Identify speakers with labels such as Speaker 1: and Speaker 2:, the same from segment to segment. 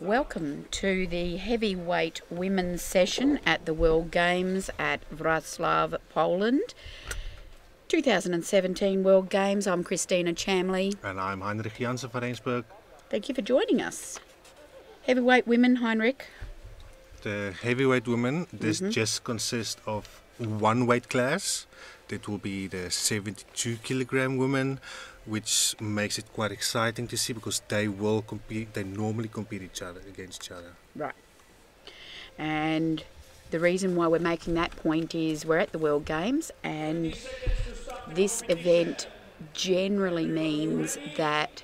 Speaker 1: Welcome to the heavyweight women's session at the World Games at Wrocław, Poland. 2017 World Games. I'm Christina Chamley.
Speaker 2: And I'm Heinrich Jansen van Rensburg.
Speaker 1: Thank you for joining us. Heavyweight women, Heinrich.
Speaker 2: The heavyweight women, this just consists of one weight class. That will be the 72 kilogram women, which makes it quite exciting to see because they will compete, they normally compete against each other.
Speaker 1: Right. And the reason why we're making that point is we're at the World Games, and this event generally means that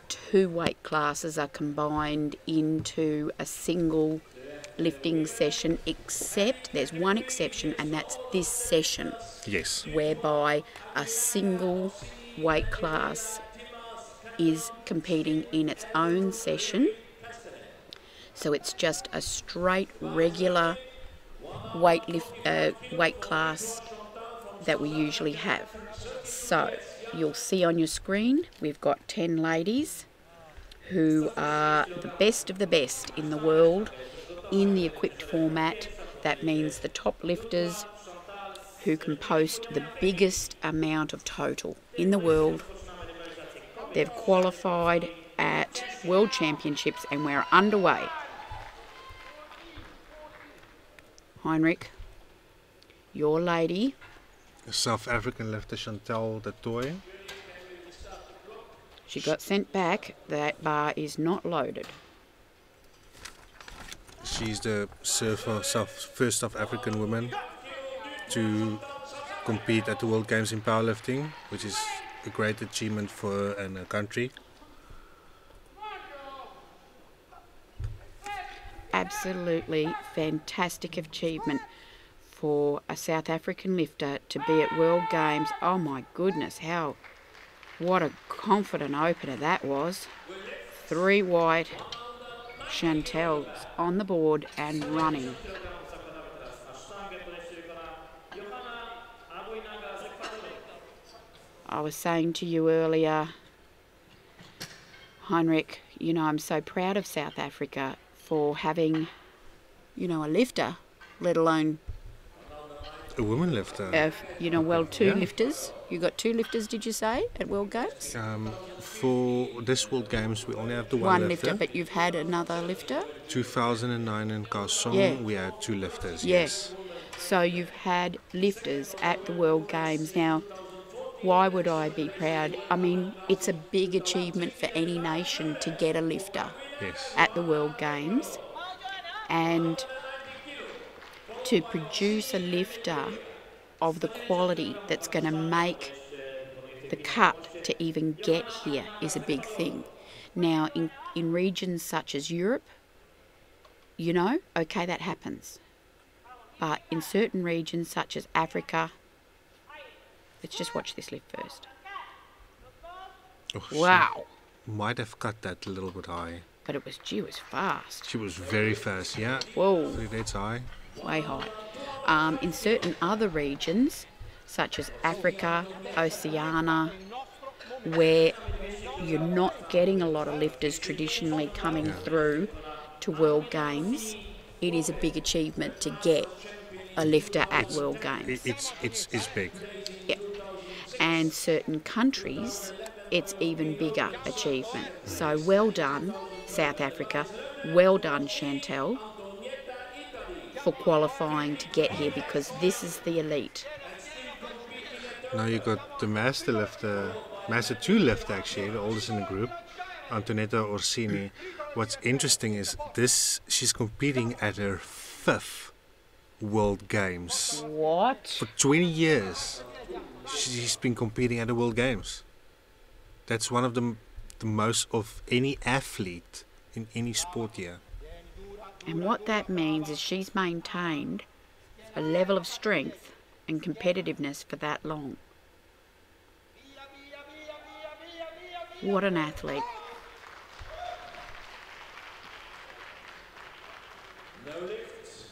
Speaker 1: two weight classes are combined into a single lifting session, except there's one exception, and that's this session.
Speaker 2: Yes.
Speaker 1: Whereby a single weight class is competing in its own session. So it's just a straight regular weight class that we usually have. So you'll see on your screen we've got 10 ladies who are the best of the best in the world in the equipped format. That means the top lifters who can post the biggest amount of total in the world. They've qualified at World Championships and we're underway. Heinrich, your lady.
Speaker 2: South African lifter Chantal de Toy.
Speaker 1: She got sent back. That bar is not loaded.
Speaker 2: She's the first South African woman to compete at the World Games in powerlifting, which is a great achievement for a country.
Speaker 1: Absolutely fantastic achievement for a South African lifter to be at World Games. Oh my goodness, what a confident opener that was. 3 white, Chantal's on the board and running. I was saying to you earlier, Heinrich, I'm so proud of South Africa for having, a lifter, let alone
Speaker 2: a woman lifter.
Speaker 1: Two lifters. You got 2 lifters, did you say, at World Games?
Speaker 2: For this World Games, we only have the one lifter.
Speaker 1: But you've had another lifter?
Speaker 2: 2009 in Kaohsiung, we had 2 lifters, yes.
Speaker 1: So you've had lifters at the World Games. Now, why would I be proud? I mean, it's a big achievement for any nation to get a lifter at the World Games. And to produce a lifter of the quality that's going to make the cut to even get here is a big thing. Now, in regions such as Europe, okay, that happens. But in certain regions such as Africa, let's just watch this lift first.
Speaker 2: Oh,
Speaker 1: wow.
Speaker 2: She might have cut that a little bit high.
Speaker 1: But she was fast.
Speaker 2: She was very fast, yeah.
Speaker 1: Whoa.
Speaker 2: That's high.
Speaker 1: Way high. In certain other regions, such as Africa, Oceania, where you're not getting a lot of lifters traditionally coming through to World Games, it is a big achievement to get a lifter at World Games.
Speaker 2: It's big.
Speaker 1: Yeah. And certain countries, it's even bigger achievement. So well done, South Africa. Well done, Chantal, for qualifying to get here, because this is the elite.
Speaker 2: Now you got the Master 2 lifter actually, the oldest in the group, Antoinetta Orsini. What's interesting is she's competing at her 5th World Games.
Speaker 1: What?
Speaker 2: For 20 years she's been competing at the World Games. That's one of the most of any athlete in any sport here.
Speaker 1: And what that means is she's maintained a level of strength and competitiveness for that long. What an athlete.
Speaker 3: No lifts.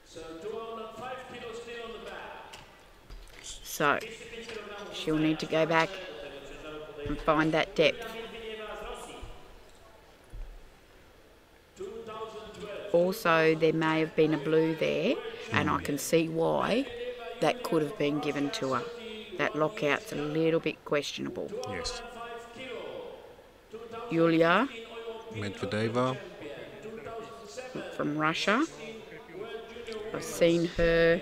Speaker 3: So 205 kilos still on the back.
Speaker 1: So she'll need to go back and find that depth. also there may have been a blue there, and I can see why that could have been given to her. That lockout's a little bit questionable.
Speaker 2: Yes.
Speaker 1: Yulia
Speaker 2: Medvedeva.
Speaker 1: from Russia. I've seen her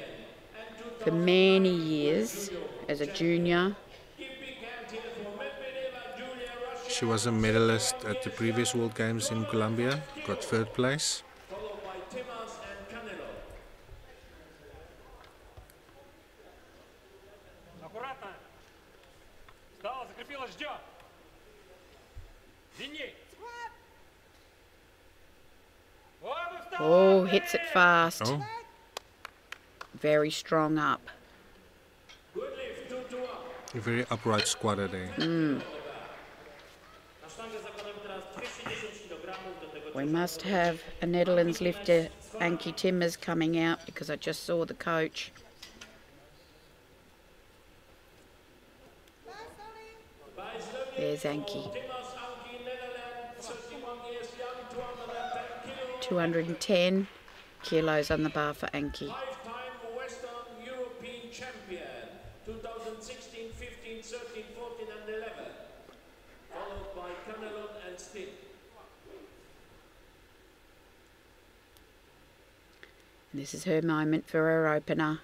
Speaker 1: for many years as a junior.
Speaker 2: She was a medalist at the previous World Games in Colombia, got 3rd place.
Speaker 1: Oh, hits it fast.
Speaker 2: Oh,
Speaker 1: Very strong up.
Speaker 2: a very upright squatter there.
Speaker 1: We must have a Netherlands lifter, Ankie Timmers, coming out because I just saw the coach. There's Ankie. 210 kilos on the bar for Ankie.
Speaker 3: Five-time Western European champion, 2016, 15, 13, 14 and 11. Followed by Canelon and Stin.
Speaker 1: And this is her moment for her opener.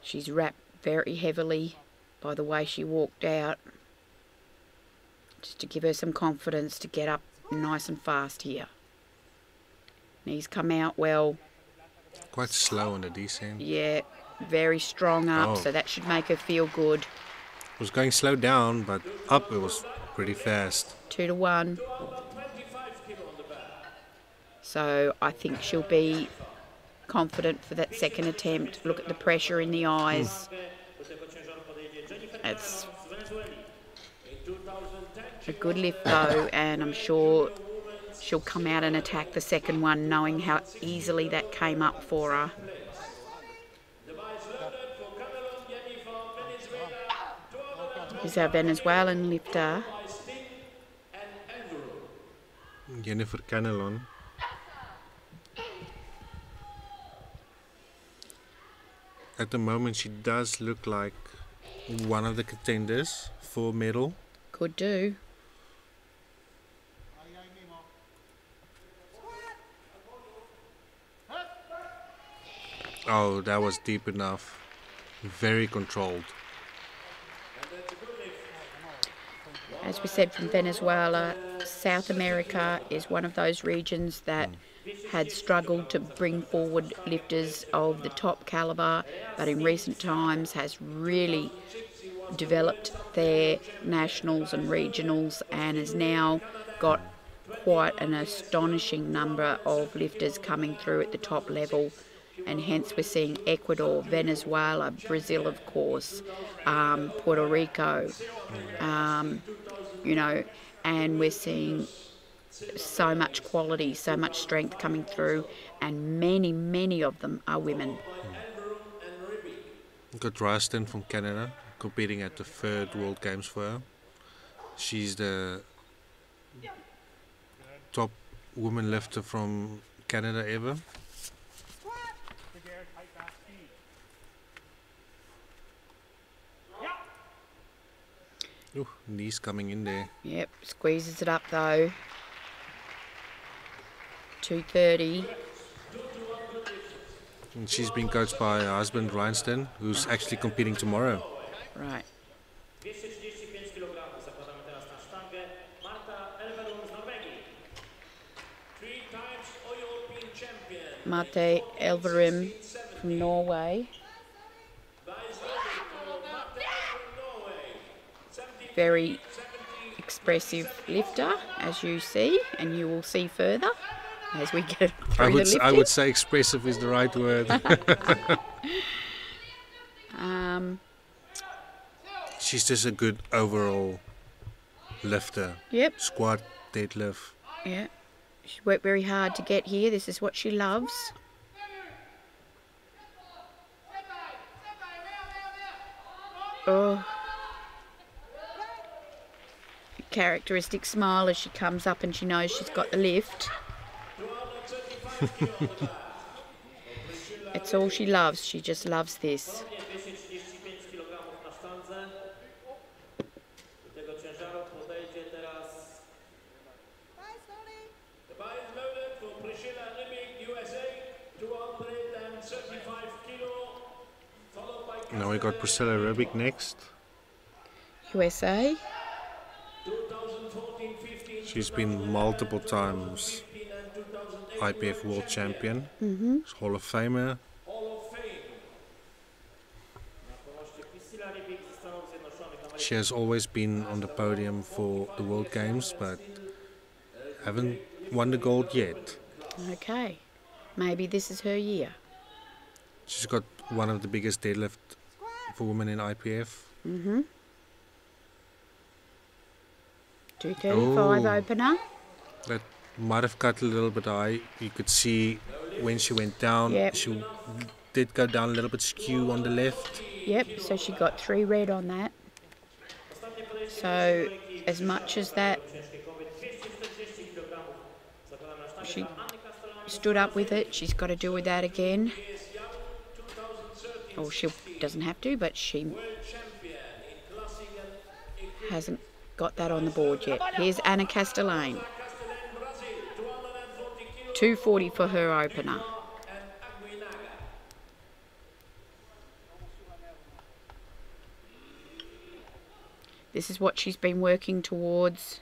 Speaker 1: She's wrapped very heavily by the way she walked out, just to give her some confidence to get up nice and fast here. Knees come out well.
Speaker 2: Quite slow on the descent.
Speaker 1: Yeah, very strong up,
Speaker 2: Oh.
Speaker 1: so that should make her feel good.
Speaker 2: It was going slow down, but up it was pretty fast.
Speaker 1: 2 to 1. So I think she'll be confident for that second attempt. Look at the pressure in the eyes. It's a good lift though, and I'm sure she'll come out and attack the second one, knowing how easily that came up for her. Here's our Venezuelan lifter.
Speaker 2: Jennifer Canelon. At the moment she does look like one of the contenders for medal.
Speaker 1: Could do.
Speaker 2: Oh, that was deep enough. Very controlled.
Speaker 1: As we said, from Venezuela, South America is one of those regions that had struggled to bring forward lifters of the top calibre, but in recent times has really developed their nationals and regionals and has now got quite an astonishing number of lifters coming through at the top level. And hence we're seeing Ecuador, Venezuela, Brazil of course, Puerto Rico, you know, and we're seeing so much quality, so much strength coming through, and many of them are women.
Speaker 2: Got Ryston from Canada competing at the 3rd World Games for her. She's the top woman lifter from Canada ever. Ooh, knees coming in there.
Speaker 1: Yep, squeezes it up though. 230.
Speaker 2: And she's been coached by her husband Ryston, who's actually competing tomorrow.
Speaker 1: Right. Marte Elverum from Norway. Very expressive lifter, as you see, and you will see further as we get through the lifting.
Speaker 2: I would say expressive is the right word. She's just a good overall lifter.
Speaker 1: Yep.
Speaker 2: Squat, deadlift.
Speaker 1: Yeah. She worked very hard to get here. This is what she loves. characteristic smile as she comes up and she knows she's got the lift. It's all she loves. She just loves this.
Speaker 3: The bar is loaded for Priscilla Riddick, USA, 235 kilo, followed by
Speaker 2: Now we got Priscilla Aerobic next.
Speaker 1: USA.
Speaker 3: 2014-15,
Speaker 2: She's been multiple times
Speaker 3: 2015 and 2008
Speaker 2: IPF World Champion,
Speaker 1: Mm-hmm.
Speaker 2: Hall of Famer.
Speaker 3: Hall of Fame.
Speaker 2: She has always been on the podium for the World Games, but haven't won the gold yet.
Speaker 1: Okay. Maybe this is her year.
Speaker 2: She's got one of the biggest deadlift for women in IPF.
Speaker 1: Mm-hmm. 235
Speaker 2: Oh.
Speaker 1: opener.
Speaker 2: That might have cut a little bit high. You could see when she went down,
Speaker 1: Yep.
Speaker 2: she did go down a little bit skew on the left.
Speaker 1: Yep, so she got 3 red on that. So as much as that, she stood up with it, she's got to do with that again. Or she doesn't have to, but she hasn't got that on the board yet. Here's Anna Castellane. 240 for her opener. This is what she's been working towards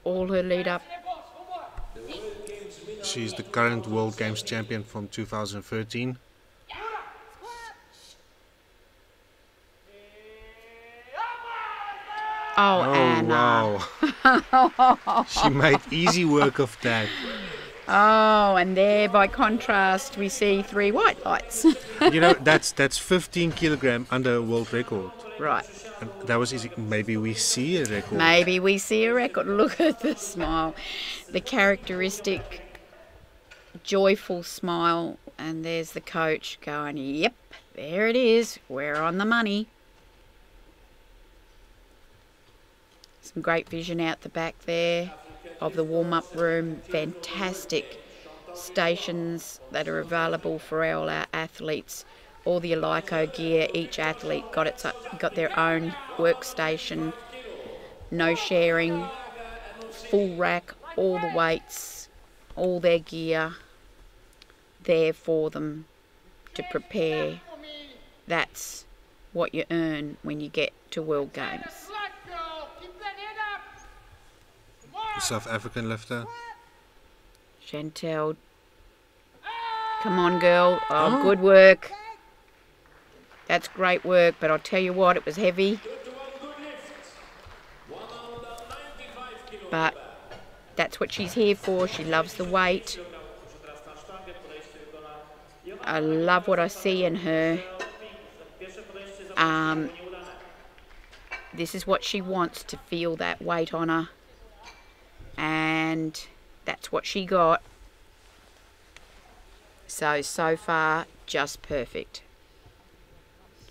Speaker 1: all her lead up.
Speaker 2: She's the current World Games champion from 2013.
Speaker 1: Oh, Anna.
Speaker 2: Wow. She made easy work of that.
Speaker 1: Oh, and there by contrast we see 3 white lights.
Speaker 2: You know, that's 15 kilogram under a world record.
Speaker 1: Right.
Speaker 2: And that was easy. Maybe we see a record.
Speaker 1: Maybe we see a record. Look at the smile. The characteristic joyful smile. And there's the coach going, yep, there it is. We're on the money. Some great vision out the back there of the warm-up room. Fantastic stations that are available for all our athletes. All the Alico gear, each athlete got their own workstation. No sharing, full rack, all the weights, all their gear there for them to prepare. That's what you earn when you get to World Games.
Speaker 2: The South African lifter.
Speaker 1: Chantel, come on girl, oh good work. That's great work, but I'll tell you what, it was heavy. But that's what she's here for. She loves the weight. I love what I see in her. This is what she wants, to feel that weight on her. And that's what she got. So far, just perfect.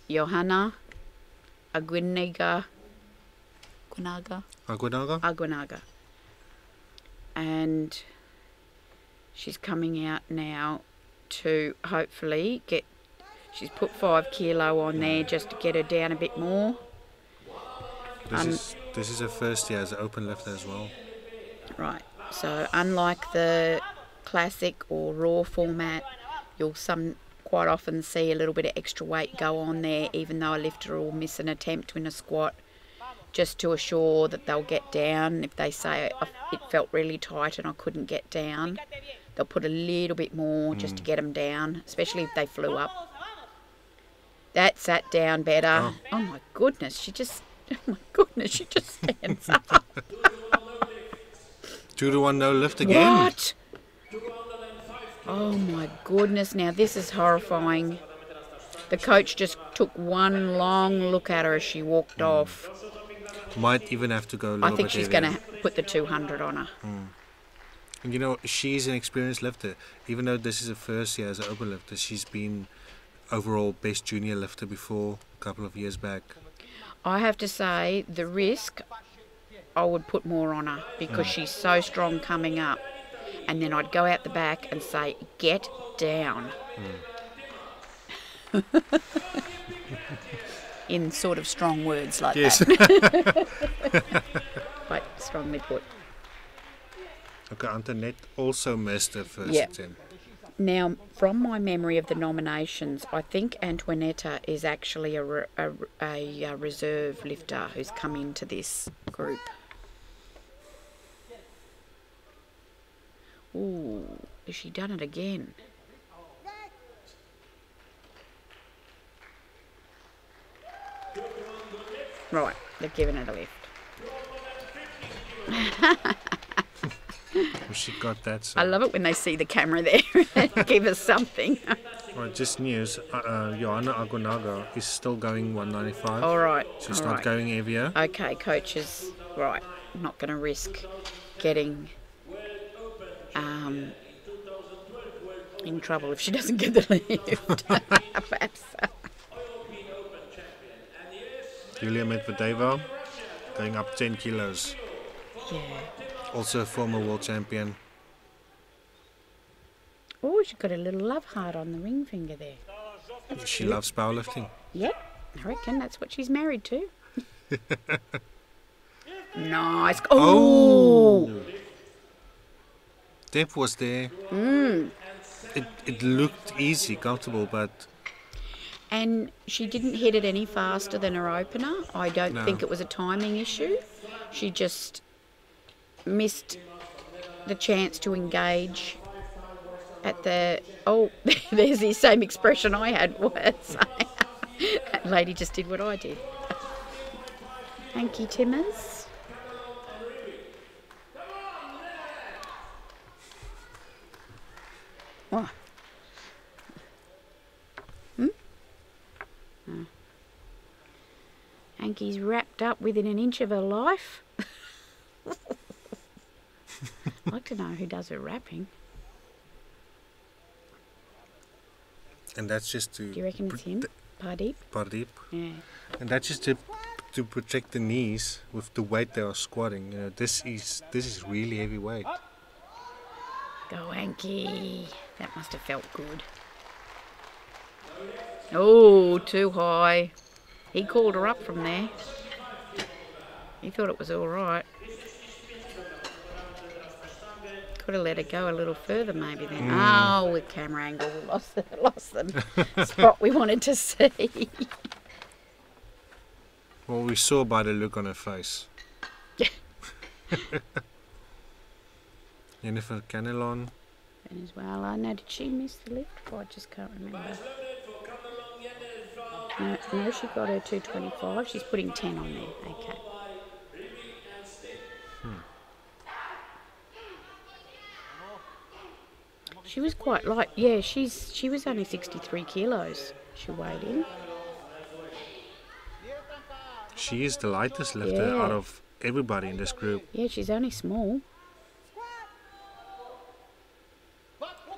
Speaker 1: Johanna Aguinaga. And she's coming out now to hopefully get, she's put 5 kilo on there just to get her down a bit more.
Speaker 2: This is her first year as an open lifter as well.
Speaker 1: Right, so unlike the classic or raw format, you'll quite often see a little bit of extra weight go on there, even though a lifter will miss an attempt in a squat, just to assure that they'll get down. If they say it felt really tight and I couldn't get down, they'll put a little bit more just to get them down, especially if they flew up. That sat down better. Oh my goodness, she just stands up.
Speaker 2: 2-to-1 no lift again.
Speaker 1: What? Oh my goodness, now this is horrifying. The coach just took one long look at her as she walked off.
Speaker 2: Might even have to go a little bit
Speaker 1: I think she's
Speaker 2: heavier.
Speaker 1: going to put the 200 on her.
Speaker 2: And you know, she's an experienced lifter. Even though this is her first year as an open lifter, she's been overall best junior lifter before, a couple of years back.
Speaker 1: I have to say, the risk I would put more on her because she's so strong coming up. And then I'd go out the back and say, get down. In sort of strong words like that. Quite strongly put.
Speaker 2: Okay, Antoinette also missed her first
Speaker 1: Yeah.
Speaker 2: attempt.
Speaker 1: Now, from my memory of the nominations, I think Antoinetta is actually a reserve lifter who's come into this group. Ooh, has she done it again? Right, they've given it a lift.
Speaker 2: Well, she got that. So.
Speaker 1: I love it when they see the camera there and give us something.
Speaker 2: Right, just news. Johanna Agonaga is still going 195.
Speaker 1: All right.
Speaker 2: She's
Speaker 1: all
Speaker 2: not
Speaker 1: right.
Speaker 2: going heavier.
Speaker 1: Okay, coaches. Right, I'm not going to risk getting in trouble if she doesn't get the lift. Perhaps.
Speaker 2: Julia Medvedeva going up 10 kilos.
Speaker 1: Yeah.
Speaker 2: Also a former world champion.
Speaker 1: Oh, she's got a little love heart on the ring finger there.
Speaker 2: She loves powerlifting.
Speaker 1: Yep, I reckon that's what she's married to. Nice. Oh!
Speaker 2: Deb was there. It looked easy, comfortable, but...
Speaker 1: And she didn't hit it any faster than her opener. I don't
Speaker 2: No.
Speaker 1: think it was a timing issue. She just missed the chance to engage at the... Oh, there's the same expression I had. That lady just did what I did. Thank you, Timmers. What? Hankey's wrapped up within an inch of her life. I'd like to know who does her wrapping.
Speaker 2: And that's just to...
Speaker 1: Do you reckon it's him? Pardeep?
Speaker 2: Pardeep.
Speaker 1: Yeah.
Speaker 2: And that's just to protect the knees with the weight they are squatting. You know, this is really heavy weight.
Speaker 1: Go Hankey. That must have felt good. Oh, too high. He called her up from there. He thought it was all right. Could have let her go a little further maybe then. Oh, with camera angle, we lost the spot we wanted to see.
Speaker 2: Well, we saw by the look on her face. Jennifer Canelon.
Speaker 1: Venezuela. Now, did she miss the lift? Oh, I just can't remember. No, she got her 225. She's putting 10 on there. Okay. She was quite light. Yeah, she was only 63 kilos. She weighed in.
Speaker 2: She is the lightest lifter
Speaker 1: Yeah.
Speaker 2: out of everybody in this group.
Speaker 1: Yeah, she's only small.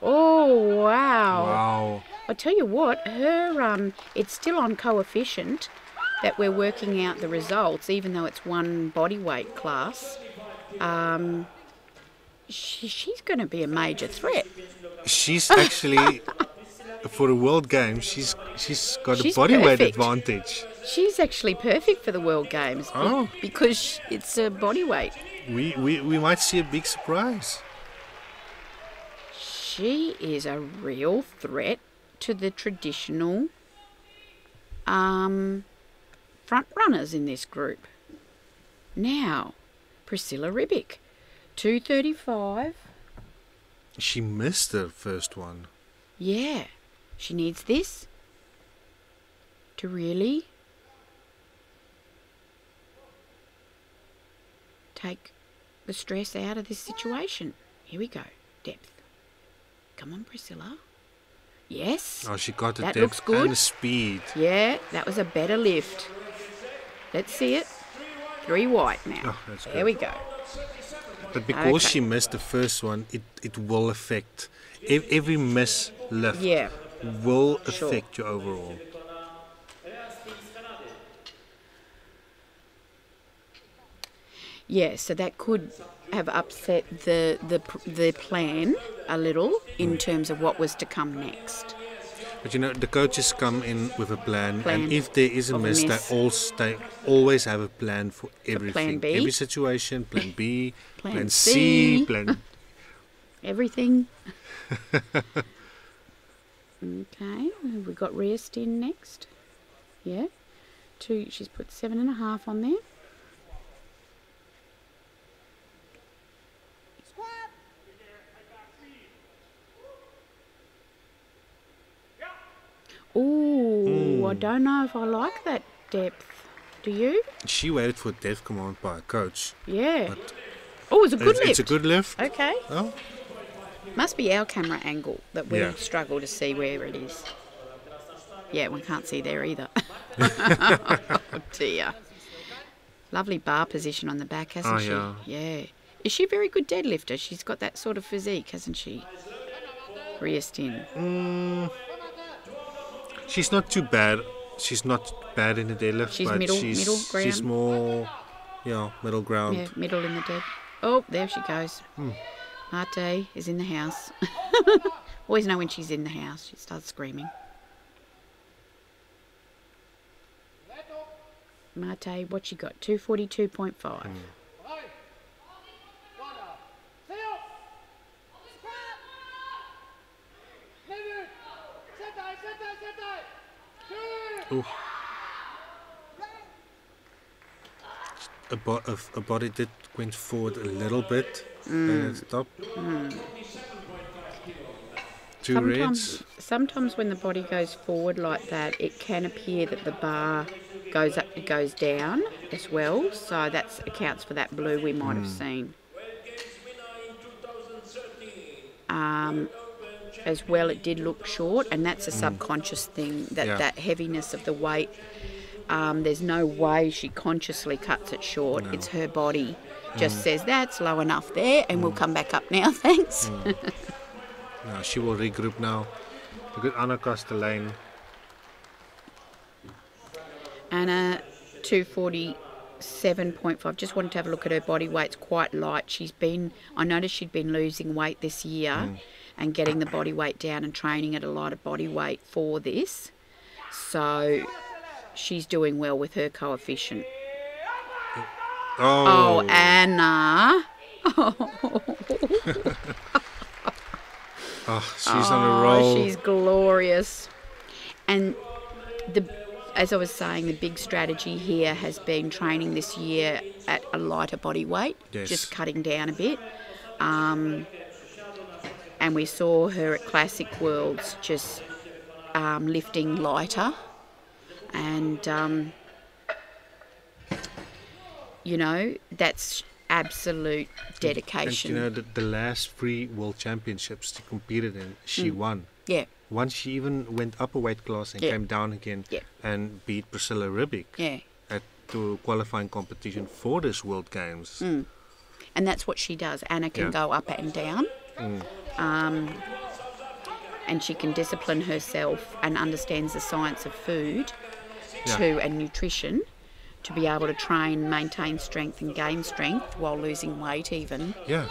Speaker 1: Oh, wow.
Speaker 2: Wow.
Speaker 1: I tell you what, her it's still on coefficient that we're working out the results, even though it's one body weight class. She's going to be a major threat.
Speaker 2: She's actually, for the World Games, she's got
Speaker 1: She's
Speaker 2: a body weight
Speaker 1: perfect.
Speaker 2: advantage.
Speaker 1: She's actually perfect for the World Games
Speaker 2: Oh.
Speaker 1: because it's a body weight.
Speaker 2: We might see a big surprise.
Speaker 1: She is a real threat to the traditional front runners in this group. Now, Priscilla Riddick, 235.
Speaker 2: She missed her first one.
Speaker 1: Yeah, she needs this to really take the stress out of this situation. Here we go, depth. Come on, Priscilla. Yes.
Speaker 2: Oh, she got the
Speaker 1: That
Speaker 2: depth
Speaker 1: looks good.
Speaker 2: and the speed.
Speaker 1: Yeah, that was a better lift. Let's see it. 3 white now.
Speaker 2: Oh, that's
Speaker 1: there
Speaker 2: good.
Speaker 1: we go.
Speaker 2: But because
Speaker 1: Okay.
Speaker 2: she missed the first one, it will affect. Every miss lift
Speaker 1: Yeah.
Speaker 2: will
Speaker 1: Sure.
Speaker 2: affect your overall.
Speaker 1: Yeah, so that could have upset the plan a little in terms of what was to come next.
Speaker 2: But you know, the coaches come in with a plan, and if there is a
Speaker 1: of a
Speaker 2: miss,
Speaker 1: miss.
Speaker 2: they always have a plan for everything.
Speaker 1: B.
Speaker 2: Every situation, plan B,
Speaker 1: Plan
Speaker 2: C,
Speaker 1: C.
Speaker 2: plan...
Speaker 1: Everything. Okay, we've got rest in next. Yeah. 2, she's put 7.5 on there. Ooh, I don't know if I like that depth. Do you?
Speaker 2: She waited for depth command by a coach.
Speaker 1: Yeah.
Speaker 2: But
Speaker 1: Oh, it's a good lift.
Speaker 2: It's a good lift.
Speaker 1: Okay.
Speaker 2: Oh.
Speaker 1: Must be our camera angle that we
Speaker 2: Yeah.
Speaker 1: struggle to see where it is. Yeah, we can't see there either. Oh dear. Lovely bar position on the back, hasn't she?
Speaker 2: Yeah.
Speaker 1: Yeah. Is she a very good deadlifter? She's got that sort of physique, hasn't she? Riestin.
Speaker 2: She's not too bad. She's not bad in the deadlift,
Speaker 1: She's
Speaker 2: but
Speaker 1: middle
Speaker 2: she's
Speaker 1: ground.
Speaker 2: more, middle ground.
Speaker 1: Yeah, middle in the dead. Oh, there she goes. Marte is in the house. Always know when she's in the house. She starts screaming. Marte, what she got? 242.5.
Speaker 2: Ooh. A body did went forward a little bit at the top. Two reds.
Speaker 1: Sometimes when the body goes forward like that, it can appear that the bar goes up, goes down as well. So that accounts for that blue we might have seen. As well, it did look short, and that's a subconscious thing, that heaviness of the weight. There's no way she consciously cuts it short.
Speaker 2: No.
Speaker 1: It's her body just says, that's low enough there, and we'll come back up now, thanks.
Speaker 2: No, she will regroup now. Look at Anna across the lane.
Speaker 1: Anna, 247.5. Just wanted to have a look at her body weight. It's quite light. I noticed she'd been losing weight this year and getting the body weight down and training at a lighter body weight for this. So she's doing well with her coefficient.
Speaker 2: Oh,
Speaker 1: Anna.
Speaker 2: Oh, she's on a roll.
Speaker 1: She's glorious. And as I was saying, the big strategy here has been training this year at a lighter body weight, just cutting down a bit. And we saw her at Classic Worlds just lifting lighter. And, that's absolute dedication.
Speaker 2: And the last 3 World Championships she competed in, she won.
Speaker 1: Yeah.
Speaker 2: Once she even went up a weight class and came down again and beat Priscilla Riddick at the qualifying competition for this World Games.
Speaker 1: And that's what she does. Anna can go up and down. And she can discipline herself and understands the science of food and nutrition to be able to train, maintain strength and gain strength while losing weight even. Yeah,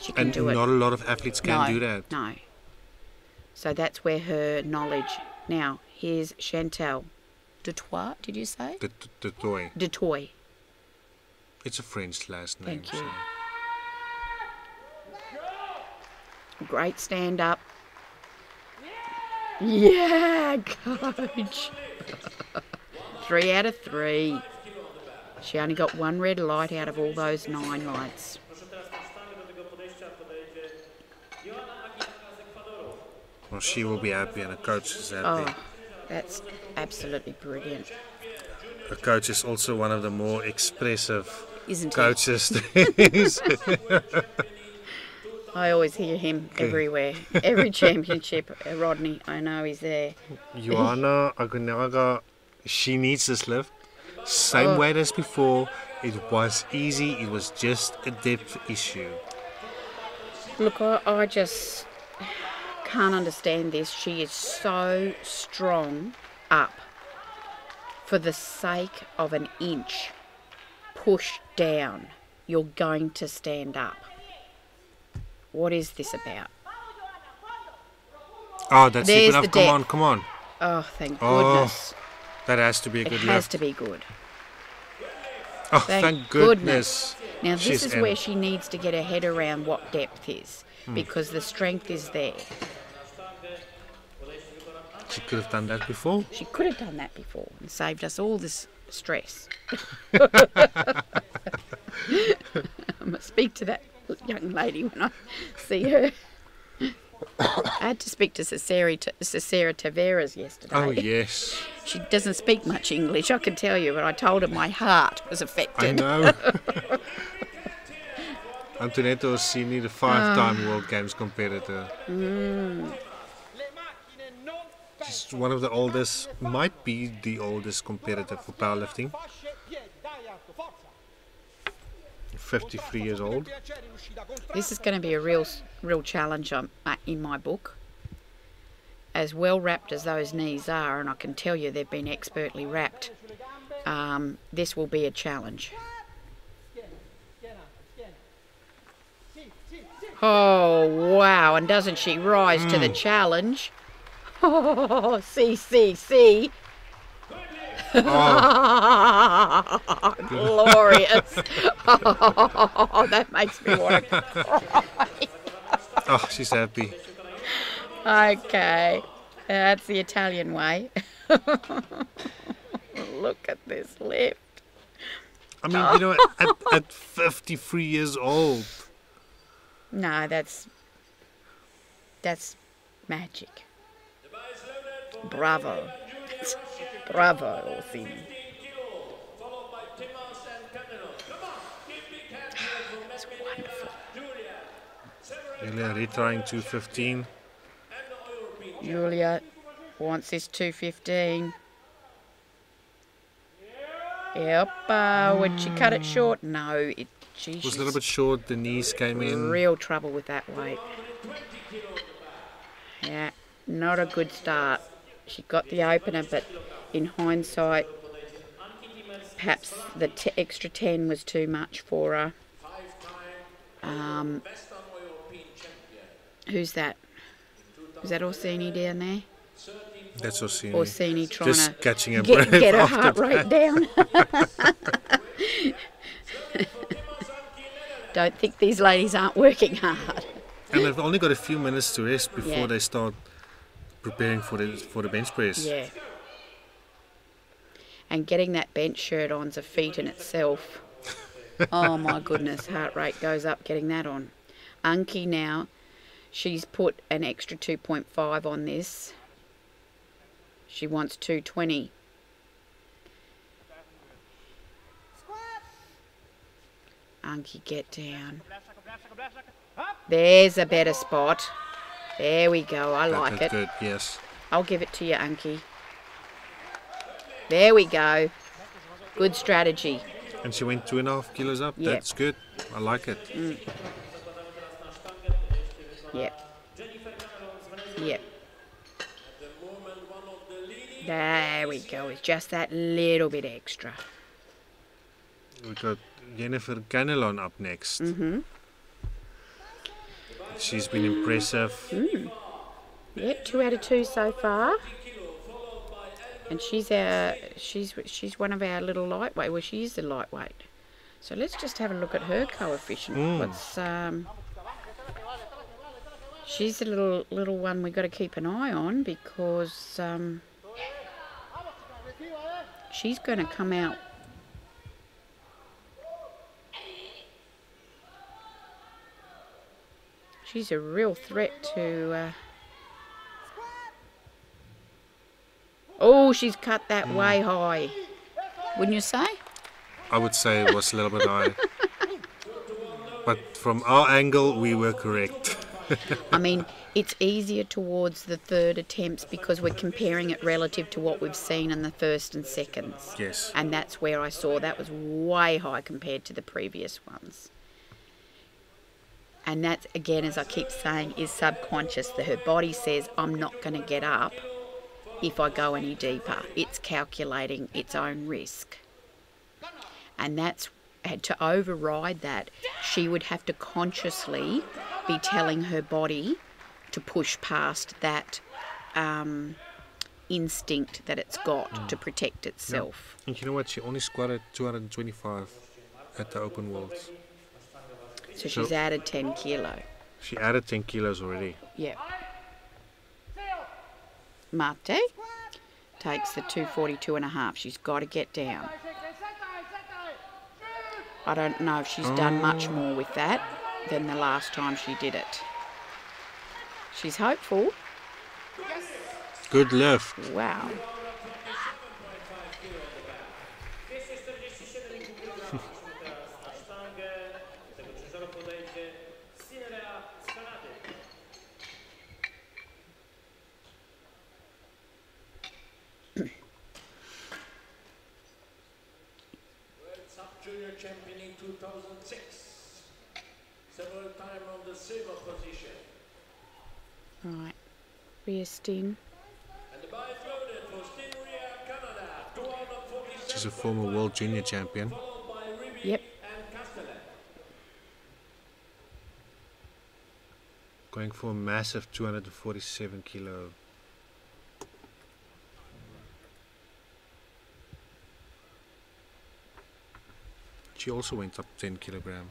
Speaker 1: she can do it.
Speaker 2: And not a lot of athletes can do that.
Speaker 1: No. So that's where her knowledge... Now, here's Chantal Dutoit, did you say?
Speaker 2: Dutoit.
Speaker 1: Dutoit.
Speaker 2: It's a French last name.
Speaker 1: Thank you. Great stand up. Yeah, coach. 3 out of 3. She only got 1 red light out of all those 9 lights.
Speaker 2: Well, she will be happy and the coach is happy.
Speaker 1: Oh, that's absolutely brilliant.
Speaker 2: The coach is also one of the more expressive
Speaker 1: Isn't
Speaker 2: coaches.
Speaker 1: I always hear him everywhere. Every championship, Rodney, I know he's there.
Speaker 2: Joanna Aguinaga, she needs this lift. Same weight as before. It was easy. It was just a depth issue.
Speaker 1: Look, I just can't understand this. She is so strong up for the sake of an inch pushed down. you're going to stand up. What is this about?
Speaker 2: Oh, that's deep
Speaker 1: There's
Speaker 2: enough.
Speaker 1: the
Speaker 2: Come
Speaker 1: depth.
Speaker 2: on, come on.
Speaker 1: Oh, thank
Speaker 2: Oh,
Speaker 1: goodness.
Speaker 2: That has to be a
Speaker 1: It
Speaker 2: good
Speaker 1: has
Speaker 2: lift.
Speaker 1: to be good.
Speaker 2: Oh,
Speaker 1: Thank
Speaker 2: thank goodness.
Speaker 1: Now, this
Speaker 2: She's
Speaker 1: is
Speaker 2: in.
Speaker 1: where she needs to get her head around what depth is, because the strength is there.
Speaker 2: She could have done that before.
Speaker 1: She could have done that before and saved us all this stress. I must speak to that young lady when I see her. I had to speak to Cesara Taveras yesterday.
Speaker 2: Oh, yes.
Speaker 1: She doesn't speak much English, I can tell you, but I told her my heart was affected.
Speaker 2: I know. Antoinetta Orsini, the 5-time World Games competitor. She's one of the oldest, might be the oldest competitor for powerlifting. 53 years old.
Speaker 1: This is going to be a real challenge in my book. As well wrapped as those knees are, and I can tell you they've been expertly wrapped, this will be a challenge. Oh, wow, and doesn't she rise to the challenge? Oh, see.
Speaker 2: Oh,
Speaker 1: Glorious. Oh, that makes me want to cry.
Speaker 2: oh, she's happy.
Speaker 1: Okay, that's the Italian way. Look at this lift.
Speaker 2: I mean, you know, at 53 years old.
Speaker 1: No, that's magic. Bravo. Bravo, Orsini. That's wonderful.
Speaker 2: Julia retrying 215.
Speaker 1: Julia wants this 215. Yep, would she cut it short? No,
Speaker 2: It was a little bit short, the knees came in.
Speaker 1: Real trouble with that weight. Yeah, not a good start. She got the opener, but in hindsight, perhaps the extra 10 was too much for her. Who's that? Is that Orsini down there?
Speaker 2: That's Orsini.
Speaker 1: Orsini trying
Speaker 2: Just
Speaker 1: to
Speaker 2: catching her breath
Speaker 1: get her
Speaker 2: after
Speaker 1: heart rate down. Don't think these ladies aren't working hard.
Speaker 2: And they've only got a few minutes to rest before
Speaker 1: Yeah.
Speaker 2: they start preparing for the bench press.
Speaker 1: Yeah. And getting that bench shirt on's a feat in itself. Oh my goodness, heart rate goes up getting that on. Unki now, she's put an extra 2.5 on this. She wants 220. Unki, get down. There's a better spot. There we go, I like it.
Speaker 2: Good, yes.
Speaker 1: I'll give it to you, Unki. There we go. Good strategy.
Speaker 2: And she went 2.5 kilos up.
Speaker 1: Yeah.
Speaker 2: That's good. I like it.
Speaker 1: Yep. Yep. There we go. It's just that little bit extra.
Speaker 2: We've got Jennifer Canelon up next. She's been impressive.
Speaker 1: Yep, 2 out of 2 so far. And she's one of our little lightweight. Well, she is a lightweight. So let's just have a look at her coefficient. What's she's a little one we got to keep an eye on, because she's going to come out. She's a real threat to. Oh, she's cut that way high. Wouldn't you say?
Speaker 2: I would say it was a little bit high. But from our angle, we were correct.
Speaker 1: I mean, it's easier towards the third attempts because we're comparing it relative to what we've seen in the first and seconds.
Speaker 2: Yes.
Speaker 1: And that's where I saw that was way high compared to the previous ones. And that, again, as I keep saying, is subconscious. That her body says, I'm not going to get up if I go any deeper. It's calculating its own risk. And that's to override that, she would have to consciously be telling her body to push past that instinct that it's got to protect itself.
Speaker 2: And you know what? She only squatted 225 at the open worlds.
Speaker 1: So she's added 10 kilo.
Speaker 2: She added 10 kilos already.
Speaker 1: Yeah. Mate takes the 242.5. She's got to get down. I don't know if she's done much more with that than the last time she did it. She's hopeful.
Speaker 2: Good lift.
Speaker 1: Wow.
Speaker 3: Junior champion in 2006. Several time on the silver position.
Speaker 1: Right. Rear sting.
Speaker 3: And the bar is loaded for Stingray, Canada. 247.
Speaker 2: She's a former world junior champion.
Speaker 3: Followed by Riddick
Speaker 1: Yep.
Speaker 3: and Castellan.
Speaker 2: Going for a massive 247 kilo. She also went up 10 kilogram.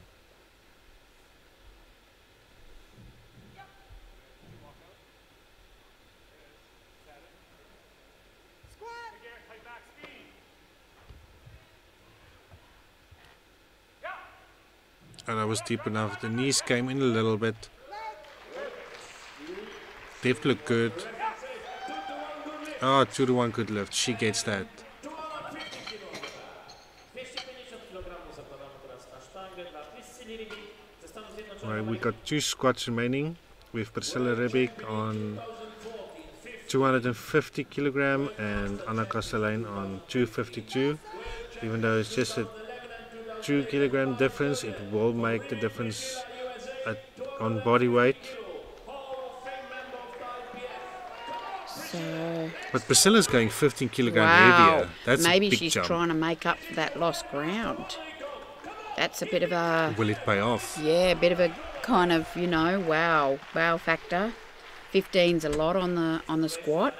Speaker 2: And I was deep enough. The knees came in a little bit. Depth looked good. Oh, 2-to-1 good lift. She gets that. Right, we got 2 squats remaining with Priscilla Riddick on 250 kilogram and Anna Castellane on 252. Even though it's just a 2 kilogram difference, it will make the difference on body weight.
Speaker 1: So,
Speaker 2: But Priscilla's going 15 kilogram
Speaker 1: wow.
Speaker 2: heavier. That's
Speaker 1: Maybe
Speaker 2: a big
Speaker 1: she's
Speaker 2: jump.
Speaker 1: trying to make up for that lost ground. That's a bit of a,
Speaker 2: Will it pay off?
Speaker 1: yeah, a bit of a kind of, you know, wow factor. 15's a lot on the squat.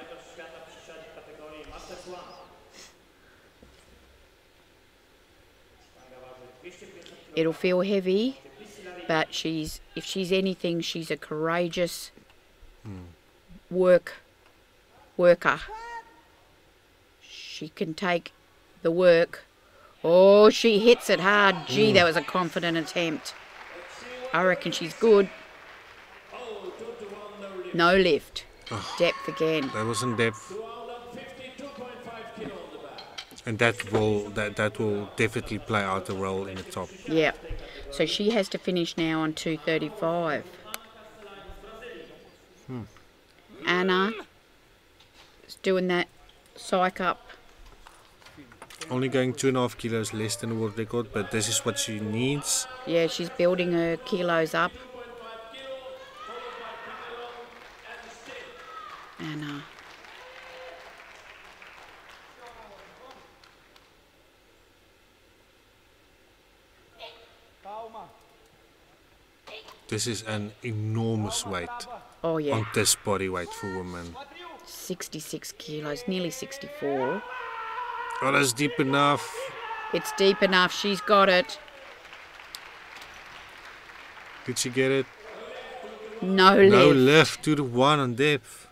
Speaker 1: It'll feel heavy, but if she's anything, she's a courageous worker. She can take the work. Oh, she hits it hard. Gee, that was a confident attempt. I reckon she's good. No lift. Depth again.
Speaker 2: That wasn't depth. And that will definitely play out a role in the top.
Speaker 1: Yeah. So she has to finish now on 235. Anna is doing that psych up.
Speaker 2: Only going 2.5 kilos less than the world record, but this is what she needs.
Speaker 1: Yeah, she's building her kilos up. Anna.
Speaker 2: This is an enormous weight
Speaker 1: Oh, yeah.
Speaker 2: on this body weight for women.
Speaker 1: 66 kilos, nearly 64.
Speaker 2: Oh, that's deep enough.
Speaker 1: It's deep enough. She's got it.
Speaker 2: Did she get it?
Speaker 1: No lift.
Speaker 2: No lift, 2-to-1 on depth.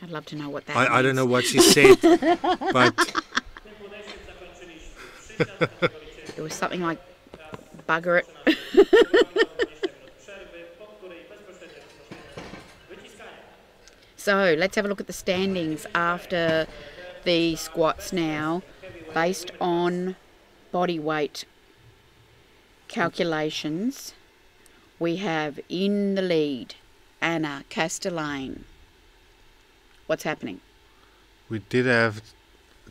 Speaker 1: I'd love to know what that means.
Speaker 2: I don't know what she said, but
Speaker 1: It was something like, bugger it. So let's have a look at the standings after the squats now, based on body weight calculations. We have in the lead Anna Castellane. What's happening?
Speaker 2: we did have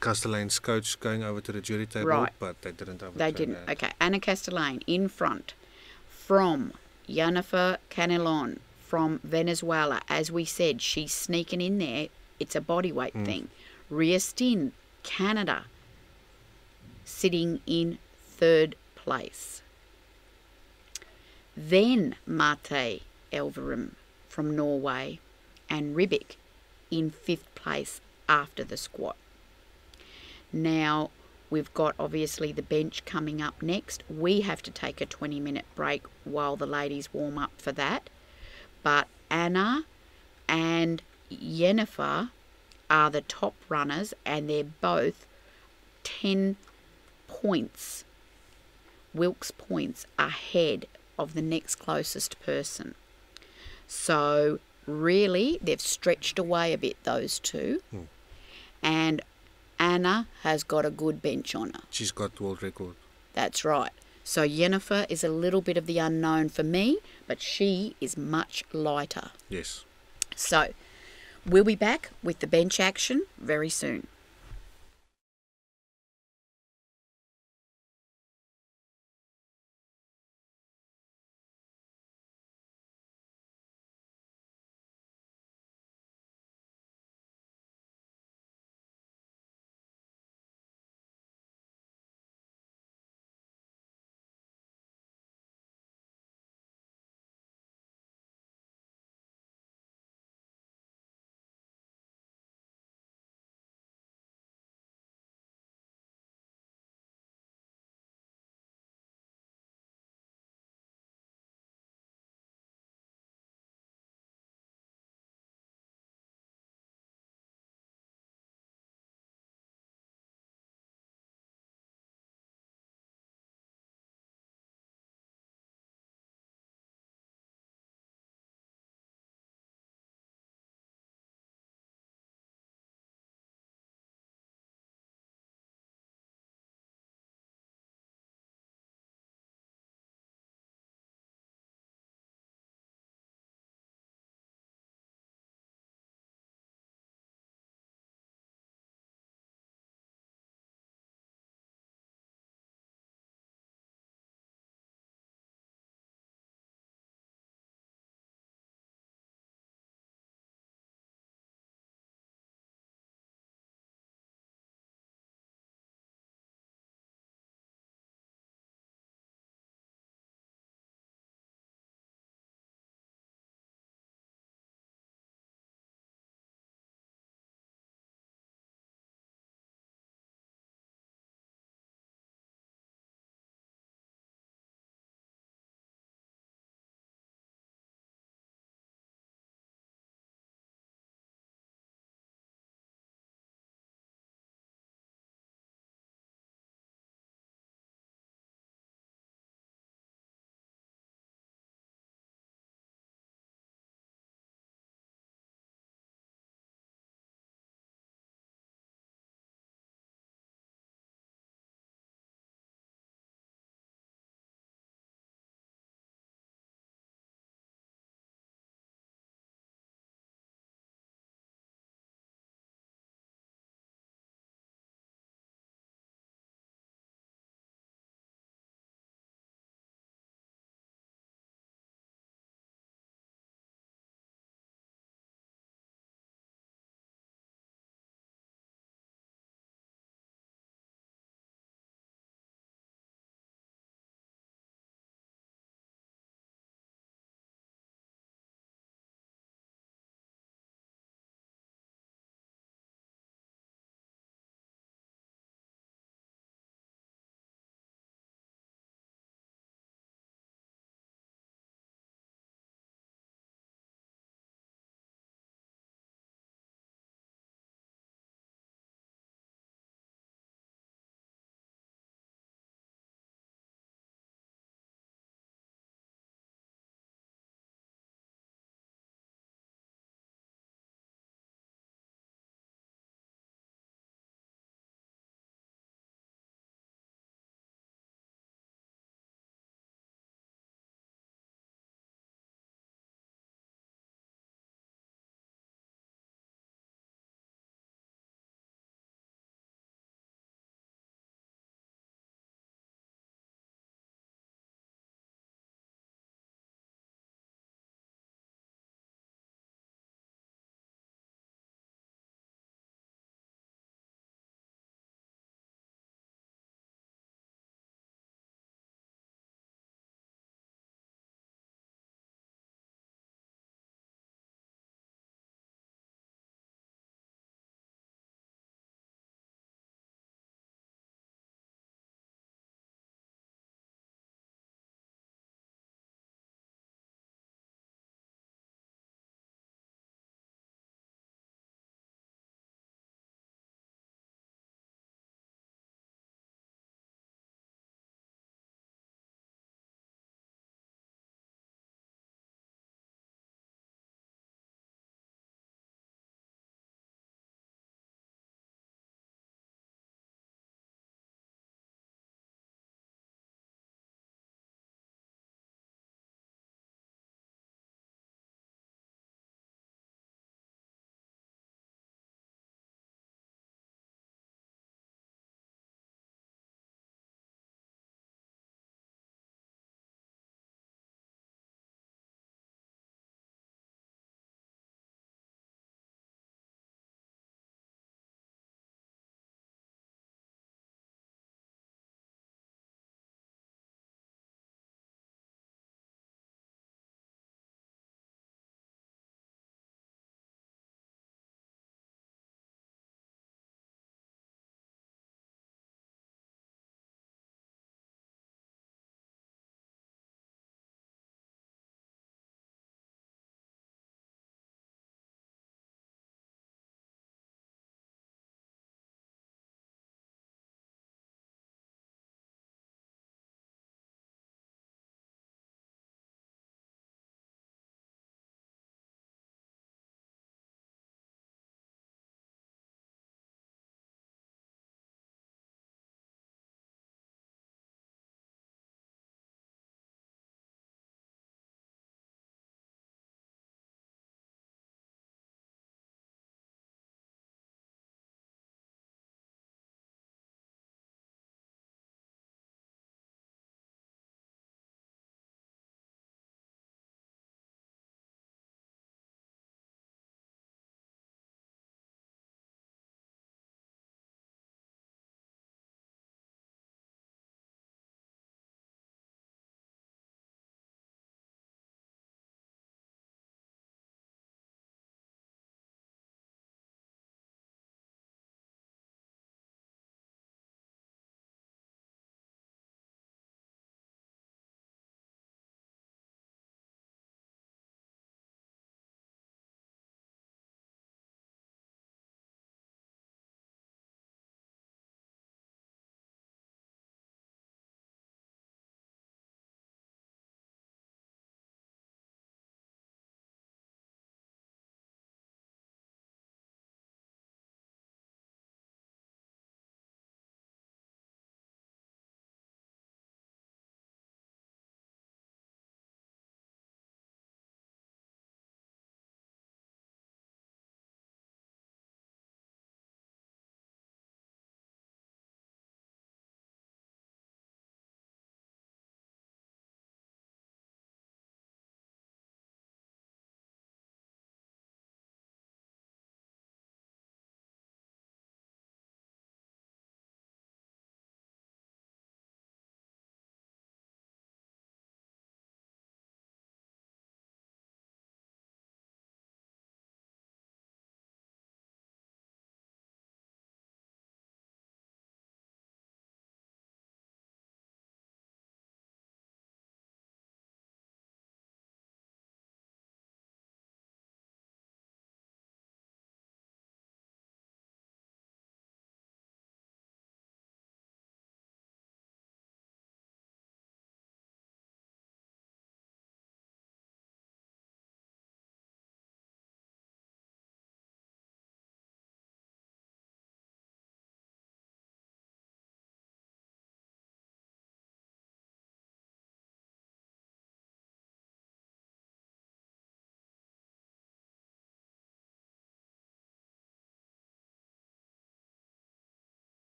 Speaker 2: Castellane's coach going over to the jury table,
Speaker 1: Right.
Speaker 2: but they didn't overturn
Speaker 1: They didn't.
Speaker 2: that.
Speaker 1: Okay, Anna Castellane in front from Jennifer Canelon from Venezuela. As we said, she's sneaking in there. It's a bodyweight thing. Ria Stin, Canada. sitting in 3rd place. Then Marte Elverum from Norway and Riddick in 5th place after the squat. Now, we've got obviously the bench coming up next. We have to take a 20-minute break while the ladies warm up for that. But Anna and Jennifer are the top runners, and they're both 10 points, Wilks points, ahead of the next closest person. So really, they've stretched away a bit, those two. And Anna has got a good bench on her.
Speaker 2: She's got world record.
Speaker 1: That's right. So Jennifer is a little bit of the unknown for me, but she is much lighter.
Speaker 2: Yes.
Speaker 1: So we'll be back with the bench action very soon.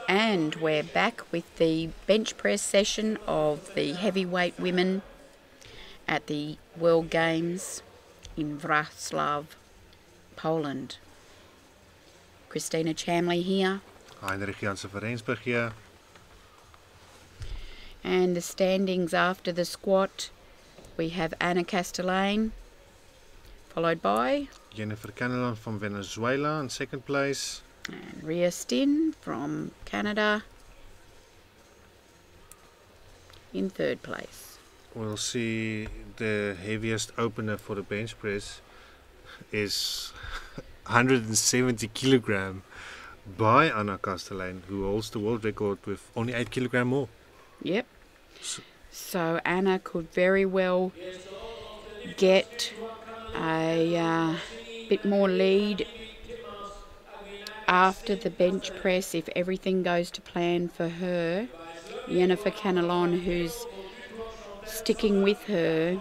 Speaker 1: And we're back with the bench press session of the heavyweight women at the World Games in Wrocław, Poland. Christina Chamley here.
Speaker 2: Heinrich Jansen van Rensburg here.
Speaker 1: And the standings after the squat, we have Anna Castellane, followed by
Speaker 2: Jennifer Canelon from Venezuela in second place.
Speaker 1: and Ria Stin from Canada in third place.
Speaker 2: We'll see the heaviest opener for the bench press is 170 kilogram by Anna Castellane, who holds the world record with only 8 kilogram more.
Speaker 1: Yep. So Anna could very well get a bit more lead after the bench press if everything goes to plan for her. Jennifer Canelon, who's sticking with her,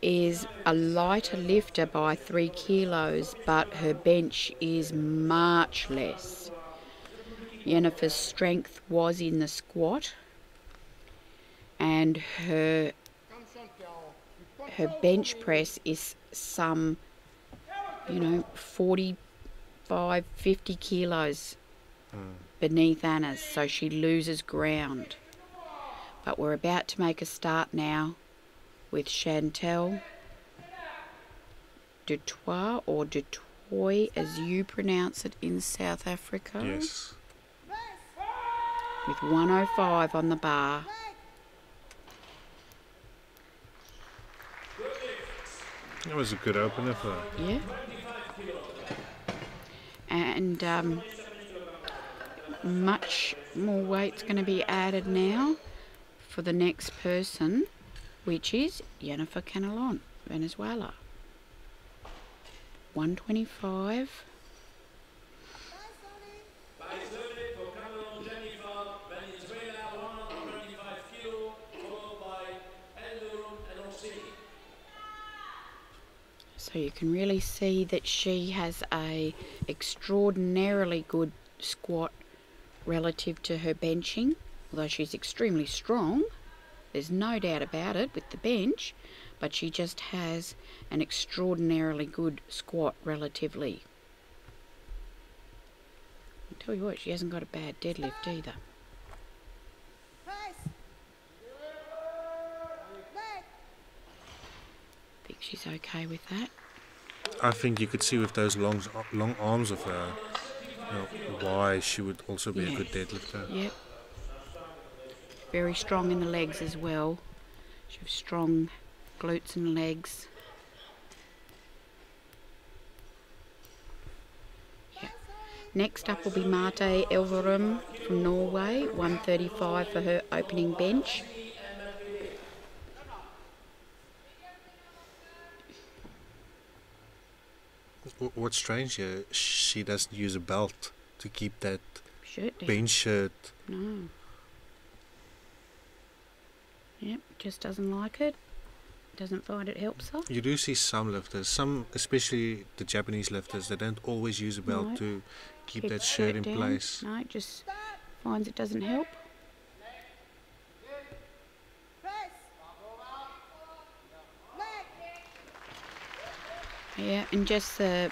Speaker 1: is a lighter lifter by 3 kilos, but her bench is much less. Jennifer's strength was in the squat, and her bench press is some, 45, 50 kilos beneath Anna's, so she loses ground. But we're about to make a start now with Chantal Dutoit, or Dutoy as you pronounce it in South Africa.
Speaker 2: Yes.
Speaker 1: With 105 on the bar.
Speaker 2: That was a good opener for her.
Speaker 1: Yeah. And much more weight's going to be added now for the next person, which is Jennifer Canelon, Venezuela. 125. So you can really see that she has a extraordinarily good squat relative to her benching, although she's extremely strong. There's no doubt about it with the bench, but she just has an extraordinarily good squat relatively. I'll tell you what, she hasn't got a bad deadlift either. I think she's okay with that.
Speaker 2: I think you could see with those long arms of her, why she would also be a good deadlifter.
Speaker 1: Yep. Very strong in the legs as well. She has strong glutes and legs. Yep. Next up will be Marte Elverum from Norway, 135 for her opening bench.
Speaker 2: What's strange here, she doesn't use a belt to keep that
Speaker 1: Shirt down.
Speaker 2: bench shirt.
Speaker 1: No. Yep, just doesn't like it. Doesn't find it helps her.
Speaker 2: You do see some lifters, especially the Japanese lifters, they don't always use a belt
Speaker 1: No.
Speaker 2: to keep that shirt in
Speaker 1: down.
Speaker 2: place.
Speaker 1: No, it just finds it doesn't help. Yeah, and just the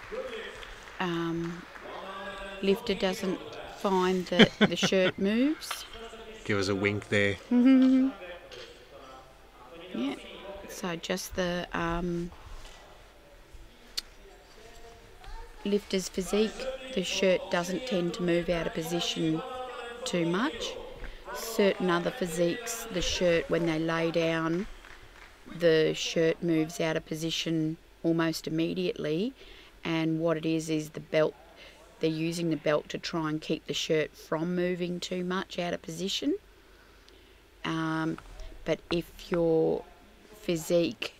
Speaker 1: lifter doesn't find that the shirt moves.
Speaker 2: Give us a wink there.
Speaker 1: Yeah, so just the lifter's physique, the shirt doesn't tend to move out of position too much. Certain other physiques, the shirt, when they lay down, the shirt moves out of position almost immediately, and what it is the belt. They're using the belt to try and keep the shirt from moving too much out of position. But if your physique,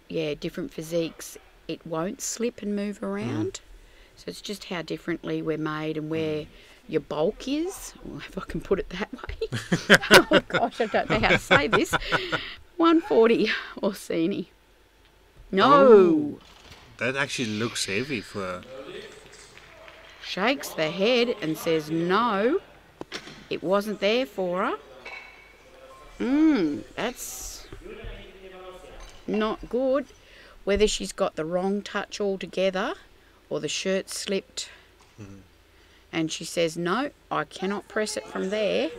Speaker 1: different physiques, it won't slip and move around. So it's just how differently we're made and where your bulk is, if I can put it that way. Oh gosh, I don't know how to say this. 140 Orsini. No!
Speaker 2: Oh, that actually looks heavy for her.
Speaker 1: shakes the head and says no, it wasn't there for her. That's not good. Whether she's got the wrong touch altogether or the shirt slipped. And she says, no, I cannot press it from there.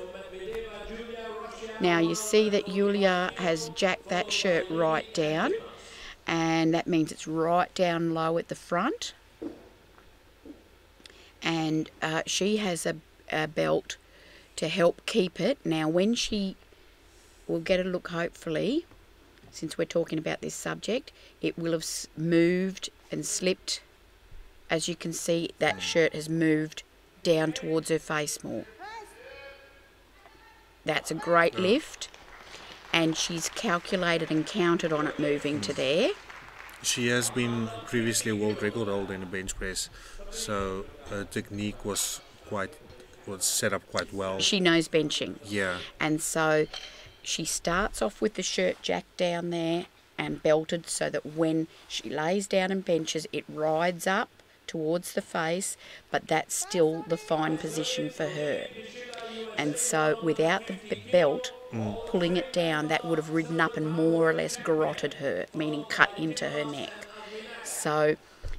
Speaker 1: Now you see that Yulia has jacked that shirt right down, and that means it's right down low at the front. And she has a belt to help keep it. Now when she will get a look, hopefully, since we're talking about this subject, it will have moved and slipped. As you can see, that shirt has moved down towards her face more. That's a great lift, and she's calculated and counted on it moving to there.
Speaker 2: She has been previously a world record holder in the bench press, so her technique was set up quite well.
Speaker 1: She knows benching.
Speaker 2: Yeah.
Speaker 1: And so she starts off with the shirt jacked down there and belted so that when she lays down and benches, it rides up towards the face, but that's still the fine position for her. And so without the belt pulling it down, that would have ridden up and more or less garroted her, meaning cut into her neck. So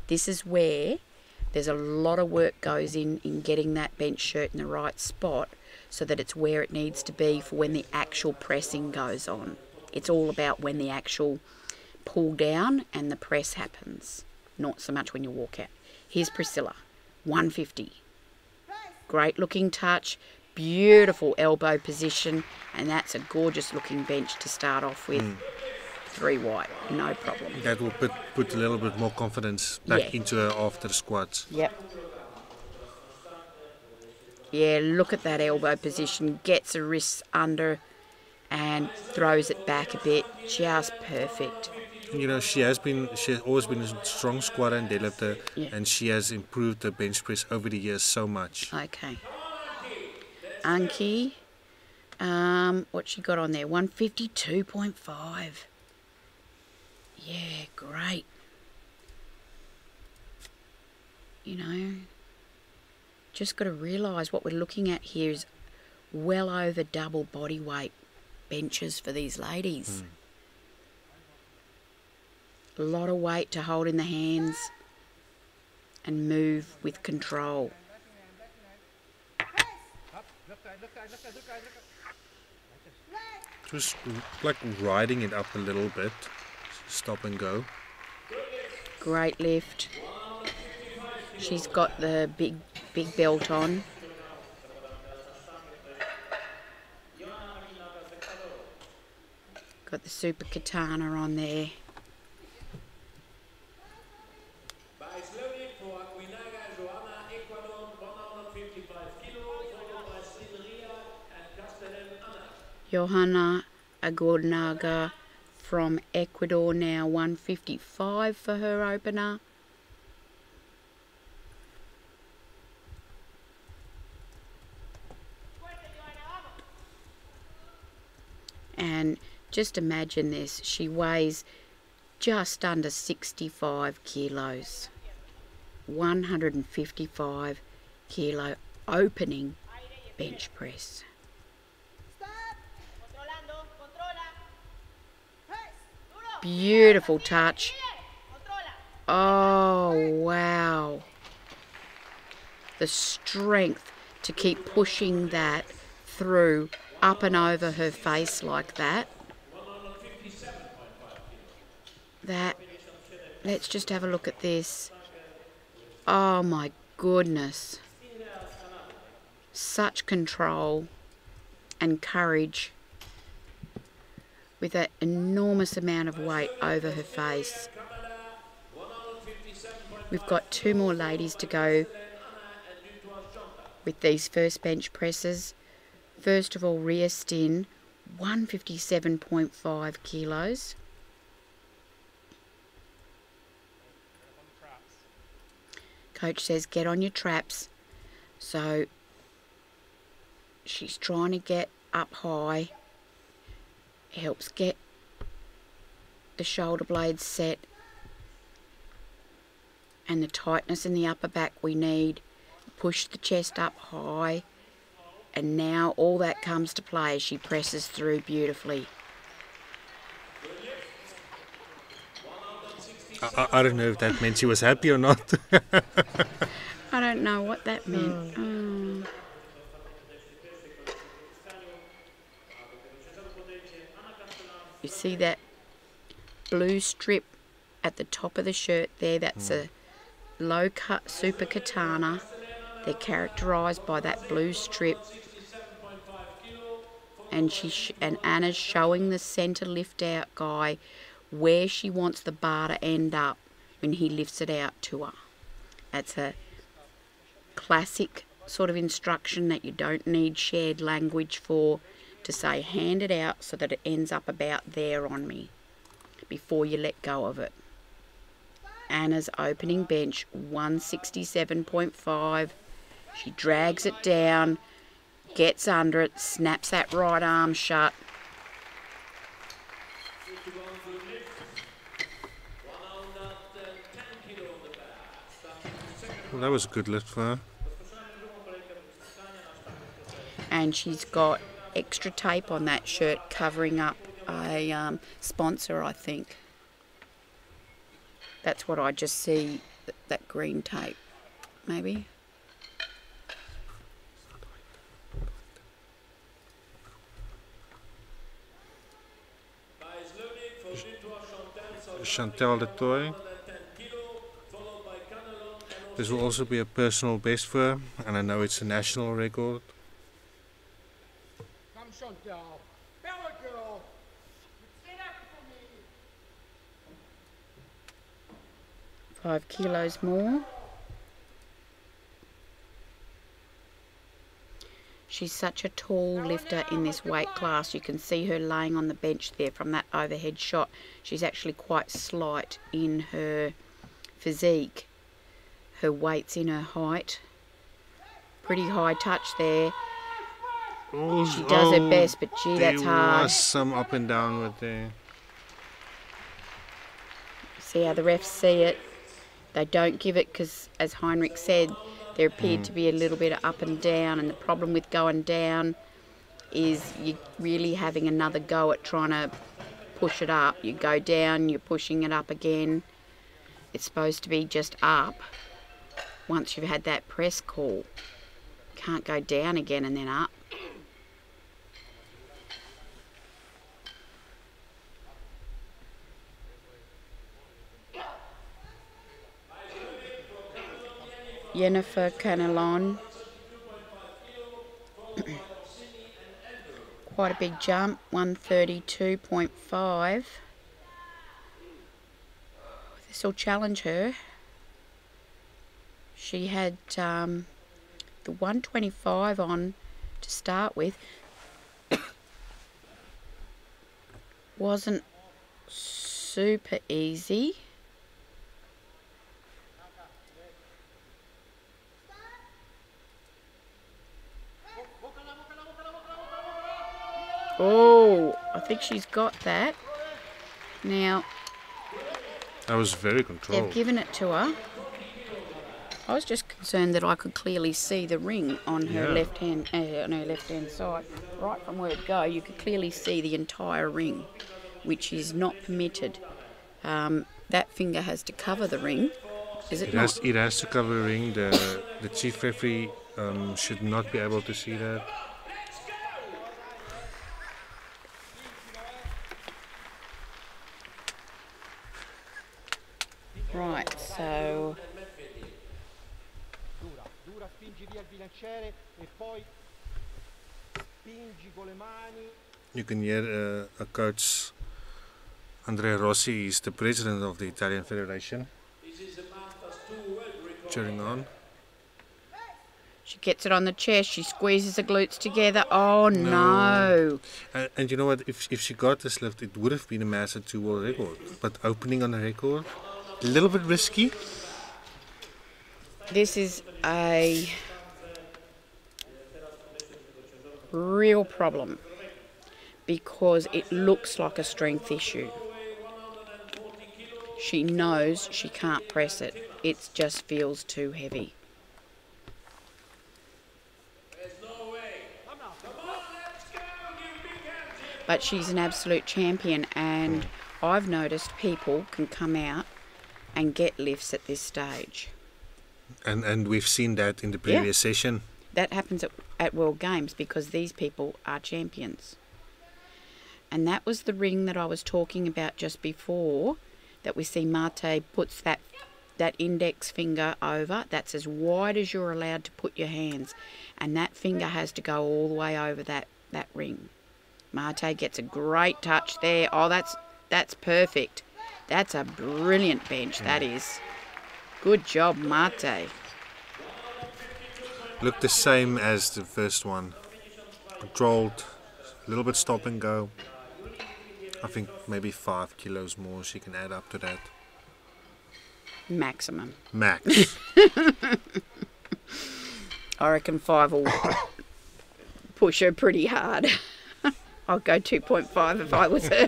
Speaker 1: this is where there's a lot of work goes in getting that bench shirt in the right spot so that it's where it needs to be for when the actual pressing goes on. It's all about when the actual pull down and the press happens, not so much when you walk out. Here's Priscilla, 150. Great looking touch, beautiful elbow position, and that's a gorgeous looking bench to start off with. 3 white, no problem.
Speaker 2: That will put a little bit more confidence back into her after the squats.
Speaker 1: Yep. Yeah, look at that elbow position, gets her wrists under and throws it back a bit, just perfect.
Speaker 2: You know, she has always been a strong squatter and deadlifter, and she has improved the bench press over the years so much.
Speaker 1: Okay. Anki, what she got on there? 152.5. Yeah, great. You know, just got to realise what we're looking at here is well over double body weight benches for these ladies. A lot of weight to hold in the hands and move with control.
Speaker 2: Just like riding it up a little bit, stop and go.
Speaker 1: Great lift. She's got the big belt on. Got the super katana on there. Johanna Agornaga from Ecuador now, 155 for her opener. And just imagine this, she weighs just under 65 kilos. 155 kilo opening bench press. Beautiful touch. Oh, wow. The strength to keep pushing that through up and over her face like that. Let's just have a look at this. Oh my goodness. Such control and courage with that enormous amount of weight over her face. We've got 2 more ladies to go with these first bench presses. First of all, Ria Stin, 157.5 kilos. Coach says, get on your traps. So she's trying to get up high. It helps get the shoulder blades set and the tightness in the upper back we need pushed the chest up high, and now all that comes to play as she presses through beautifully.
Speaker 2: I don't know if that meant she was happy or not.
Speaker 1: I don't know what that meant. You see that blue strip at the top of the shirt there? That's a low cut super katana. They're characterised by that blue strip. And and Anna's showing the centre lift out guy where she wants the bar to end up when he lifts it out to her. That's a classic sort of instruction that you don't need shared language for, to say hand it out so that it ends up about there on me before you let go of it. Anna's opening bench 167.5. She drags it down, gets under it, snaps that right arm shut.
Speaker 2: Well, that was a good lift for her.
Speaker 1: And she's got extra tape on that shirt covering up a sponsor, I think. That's what I just see, that green tape, maybe.
Speaker 2: Chantal the toy. This will also be a personal best for her, and I know it's a national record.
Speaker 4: Come Chantal, bella girl. Sit up for me.
Speaker 1: 5 kilos more. She's such a tall lifter in this weight class. You can see her laying on the bench there from that overhead shot. She's actually quite slight in her physique. Her weight's in her height. Pretty high touch there.
Speaker 2: Oh,
Speaker 1: She does her best, but gee, that's hard.
Speaker 2: There was some up and down with there.
Speaker 1: See how the refs see it. They don't give it because, as Heinrich said, there appeared to be a little bit of up and down, and the problem with going down is you're really having another go at trying to push it up. You go down, you're pushing it up again. It's supposed to be just up once you've had that press call. Can't go down again and then up. Jennifer Canelon. Quite a big jump, 132.5. This will challenge her. She had the 125 on to start with. Wasn't super easy. Oh, I think she's got that. Now,
Speaker 2: That was very controlled.
Speaker 1: they've given it to her. I was just concerned that I could clearly see the ring on her
Speaker 2: Yeah.
Speaker 1: left hand side. Right from where it go, you could clearly see the entire ring, which is not permitted. That finger has to cover the ring, is it not?
Speaker 2: It has to cover the ring. The chief referee should not be able to see that.
Speaker 1: Right, so
Speaker 4: Dura, spingi via il bilanciere e poi spingi con le mani.
Speaker 2: You can hear a coach, Andrea Rossi, is the president of the Italian Federation, cheering on.
Speaker 1: she gets it on the chest, she squeezes the glutes together. Oh no.
Speaker 2: And you know what? If she got this lift, it would have been a massive 2 world record. But opening on a record, a little bit risky.
Speaker 1: This is a real problem because it looks like a strength issue. She knows she can't press it. It just feels too heavy. But she's an absolute champion, and I've noticed people can come out and get lifts at this stage.
Speaker 2: And we've seen that in the previous session.
Speaker 1: That happens at World Games because these people are champions. And that was the ring that I was talking about just before, that we see Mate puts that index finger over. That's as wide as you're allowed to put your hands. And that finger has to go all the way over that ring. Mate gets a great touch there. Oh, that's perfect. That's a brilliant bench, that is. Good job, Mate.
Speaker 2: Looked the same as the first one. Controlled, a little bit stop and go. I think maybe 5 kilos more she can add up to that.
Speaker 1: Maximum.
Speaker 2: Max.
Speaker 1: I reckon 5 will push her pretty hard. I'd go 2.5 if I was her.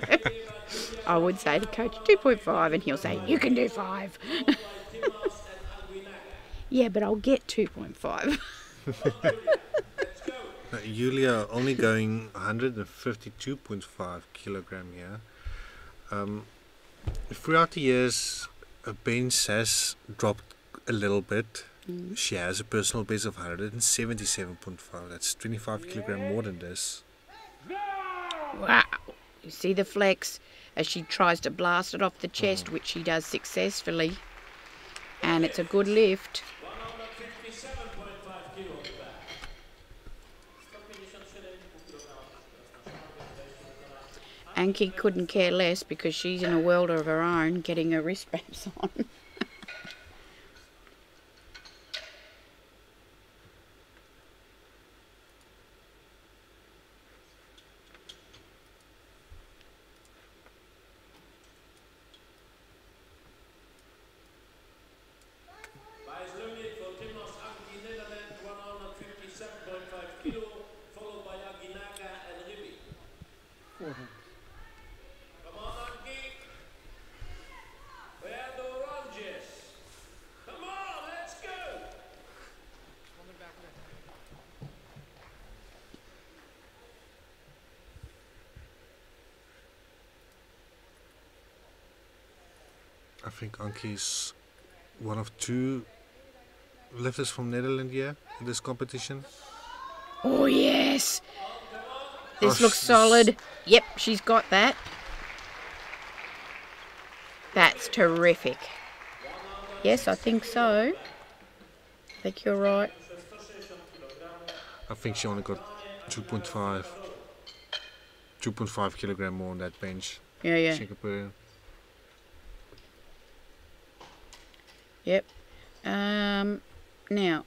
Speaker 1: I would say to coach 2.5 and he'll say, you can do 5. Yeah, but I'll get 2.5.
Speaker 2: Julia only going 152.5 kilogram here. Throughout the years, her bench has dropped a little bit. She has a personal best of 177.5. That's 25 kilogram more than this.
Speaker 1: Wow. You see the flex as she tries to blast it off the chest, which she does successfully. And it's a good lift. Anki couldn't care less because she's in a world of her own getting her wristbands on.
Speaker 2: I think Anki's one of 2 lifters from Netherlands here in this competition.
Speaker 1: Oh, yes. This looks solid. Yep, she's got that. That's terrific. Yes, I think so. I think you're right.
Speaker 2: I think she only got 2.5 kilogram more on that bench.
Speaker 1: Yeah.
Speaker 2: She could put in.
Speaker 1: Yep. Now,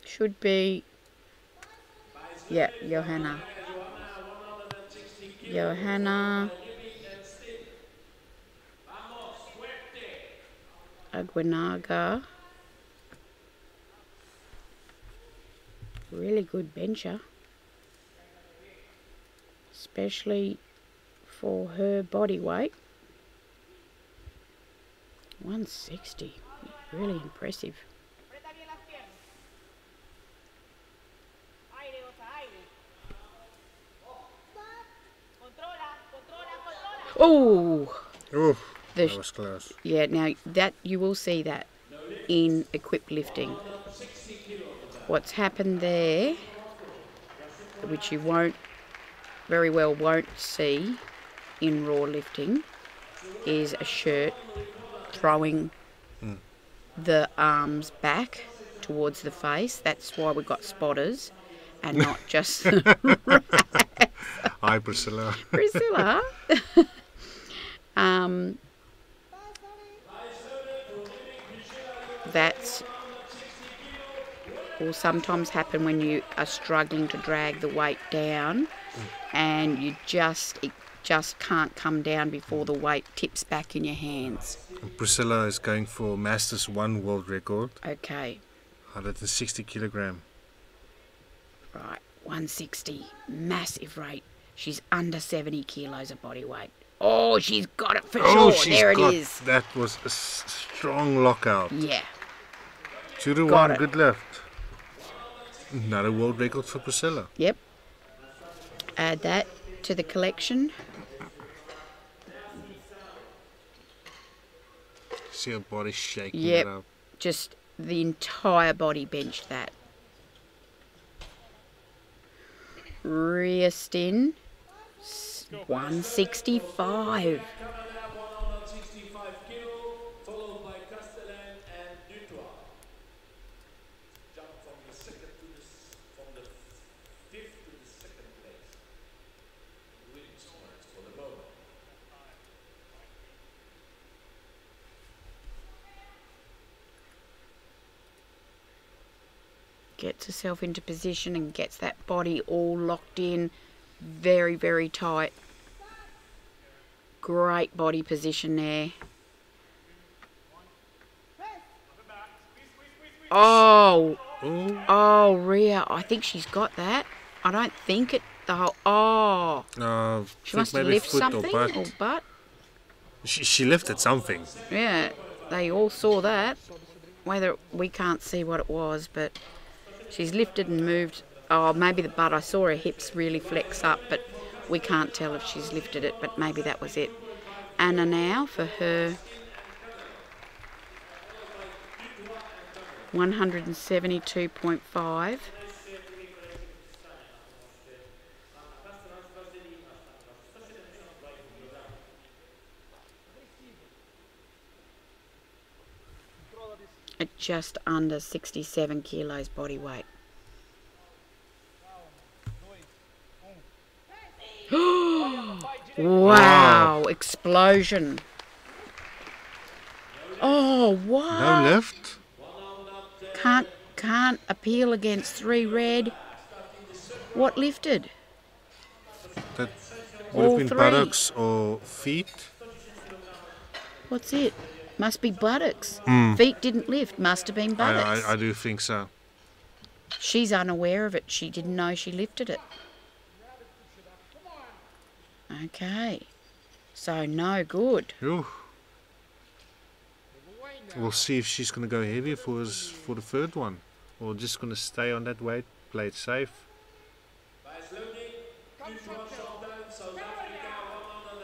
Speaker 1: should be, yeah, Johanna Aguinaga. Really good bencher, especially for her body weight. 160, really impressive. Oh,
Speaker 2: that was close.
Speaker 1: Yeah, now that you will see that in equipped lifting. What's happened there, which you won't see in raw lifting, is a shirt throwing the arms back towards the face. That's why we've got spotters and not just the rats.
Speaker 2: Hi, Priscilla.
Speaker 1: Priscilla. That will sometimes happen when you are struggling to drag the weight down and it just can't come down before the weight tips back in your hands.
Speaker 2: Priscilla is going for Masters 1 world record.
Speaker 1: Okay.
Speaker 2: 160 kilogram.
Speaker 1: Right, 160. Massive rate. She's under 70 kilos of body weight. Oh, she's got it for sure. There it is.
Speaker 2: That was a strong lockout.
Speaker 1: Yeah.
Speaker 2: 2-1, good lift. Another world record for Priscilla.
Speaker 1: Yep. Add that to the collection.
Speaker 2: See her body shaking
Speaker 1: Yep,
Speaker 2: it up.
Speaker 1: just the entire body benched that. Rear Stin, 165.
Speaker 3: 165 kilo, followed by Castellan and Dutoit. Jump from the fifth to the second place. Really smart for the moment.
Speaker 1: Gets herself into position and gets that body all locked in. Very, very tight. Great body position there. Oh, oh, Rhea. I think she's got that. I don't think it, the whole, oh. She must have lifted something or butt.
Speaker 2: She lifted something.
Speaker 1: Yeah, they all saw that. Whether, we can't see what it was, but she's lifted and moved. Oh, maybe the butt. I saw her hips really flex up, but we can't tell if she's lifted it, but maybe that was it. Anna now for her 172.5. At just under 67 kilos body weight. Wow, explosion. Oh, wow.
Speaker 2: No lift.
Speaker 1: Can't appeal against 3 red. What lifted?
Speaker 2: That would
Speaker 1: All
Speaker 2: have been
Speaker 1: 3.
Speaker 2: buttocks or feet.
Speaker 1: What's it? Must be buttocks. Feet didn't lift. Must have been buttocks.
Speaker 2: I do think so.
Speaker 1: She's unaware of it. She didn't know she lifted it. Okay. So no good.
Speaker 2: Ooh. We'll see if she's going to go heavier for the third one, or just going to stay on that weight, play it safe.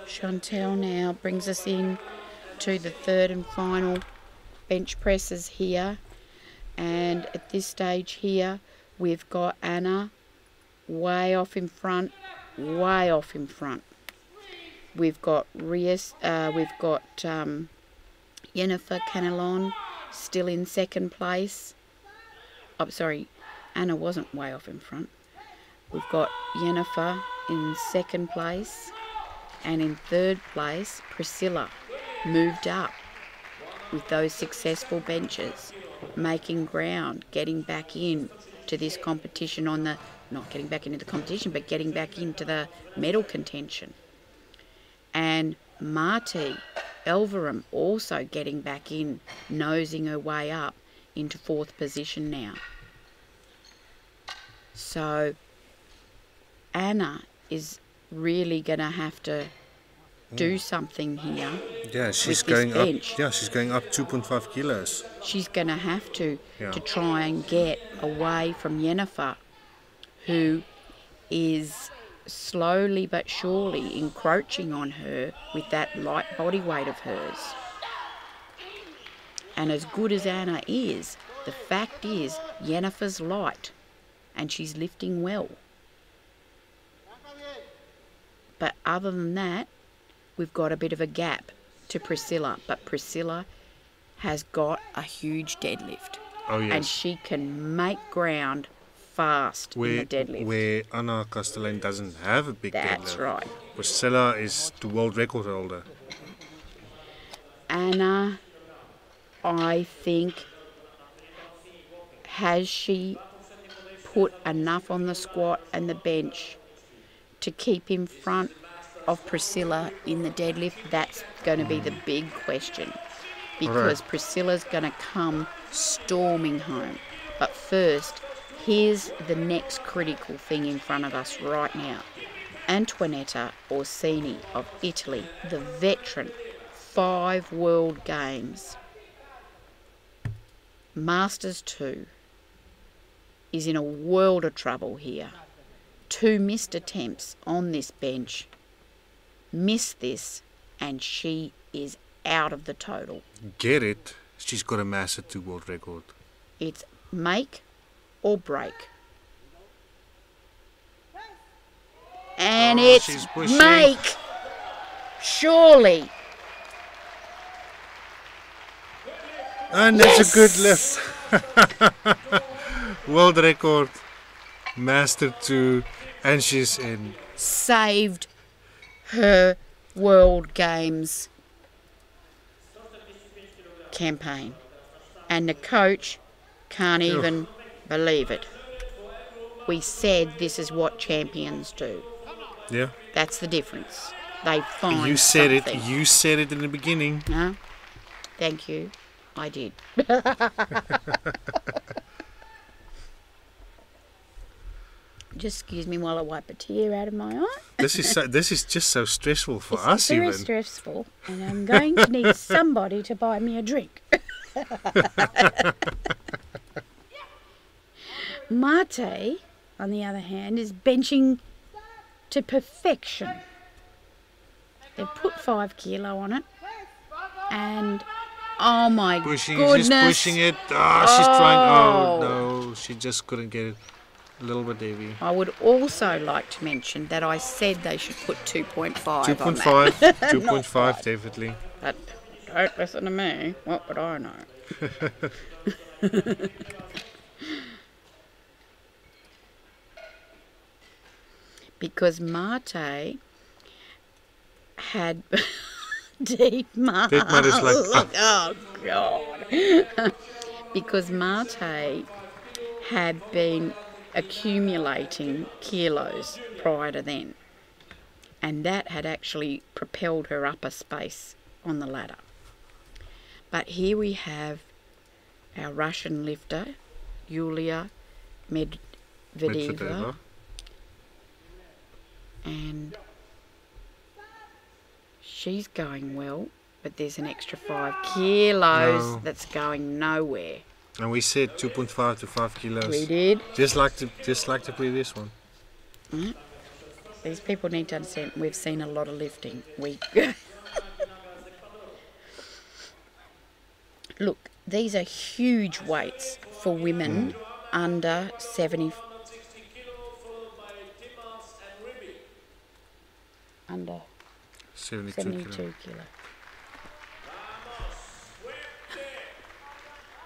Speaker 1: Chantel now brings us in to the third and final bench presses here, and at this stage here we've got Anna way off in front. We've got Jennifer Canelon still in second place. Oh, sorry, Anna wasn't way off in front. We've got Jennifer in second place, and in third place Priscilla moved up with those successful benches, making ground, getting back in to this competition on the, not getting back into the competition, but getting back into the medal contention. And Marti Elverum also getting back in, nosing her way up into 4th position now. So Anna is really going to have to do something here.
Speaker 2: Yeah, she's
Speaker 1: with this
Speaker 2: going up.
Speaker 1: bench.
Speaker 2: Yeah, she's going up 2.5 kilos.
Speaker 1: She's going to have to
Speaker 2: Yeah.
Speaker 1: try and get away from Jennifer, who is slowly but surely encroaching on her with that light body weight of hers. And as good as Anna is, the fact is Jennifer's light and she's lifting well. But other than that, we've got a bit of a gap to Priscilla, but Priscilla has got a huge deadlift.
Speaker 2: Oh yes.
Speaker 1: And she can make ground fast in the deadlift.
Speaker 2: Where Anna Castellan doesn't have a big deadlift.
Speaker 1: That's right.
Speaker 2: Priscilla is the world record holder.
Speaker 1: Anna, I think, has she put enough on the squat and the bench to keep in front of Priscilla in the deadlift? That's going to be the big question, because Priscilla's going to come storming home. But first, here's the next critical thing in front of us right now. Antoinetta Orsini of Italy, the veteran, 5 World Games, Masters 2, is in a world of trouble here 2 missed attempts on this bench. Missed this, and she is out of the total.
Speaker 2: Get it? She's got a massive 2 world record.
Speaker 1: It's make or break. And it's
Speaker 2: she's pushing.
Speaker 1: make. Surely.
Speaker 2: And that's a good lift. World record. Master 2. And she's in.
Speaker 1: Saved her World Games campaign. And the coach can't even believe it. We said this is what champions do.
Speaker 2: Yeah.
Speaker 1: That's the difference. They find
Speaker 2: You said
Speaker 1: something.
Speaker 2: it. You said it in the beginning.
Speaker 1: Huh? Thank you. I did. Just excuse me while I wipe a tear out of my eye.
Speaker 2: This is just so stressful for
Speaker 1: It's
Speaker 2: us
Speaker 1: very
Speaker 2: even.
Speaker 1: stressful, and I'm going to need somebody to buy me a drink. Mate, on the other hand, is benching to perfection. They've put 5 kilo on it, and oh my
Speaker 2: Pushing,
Speaker 1: goodness!
Speaker 2: just pushing it. She's trying. Oh no, she just couldn't get it. A little bit heavy.
Speaker 1: I would also like to mention that I said they should put 2.5 on that.
Speaker 2: 2.5, 2.5 definitely.
Speaker 1: But don't listen to me. What would I know? Because Mate had deep mud.
Speaker 2: Deep mud is like,
Speaker 1: oh God. Because Mate had been accumulating kilos prior to then, and that had actually propelled her up a space on the ladder. But here we have our Russian lifter, Yulia Medvedeva, and she's going well, but there's an extra 5 kilos that's going nowhere.
Speaker 2: And we said 2.5 to 5 kilos.
Speaker 1: We did.
Speaker 2: Just like the previous one.
Speaker 1: Mm. These people need to understand we've seen a lot of lifting. Look, these are huge weights for women under 70. Under 72 kilo.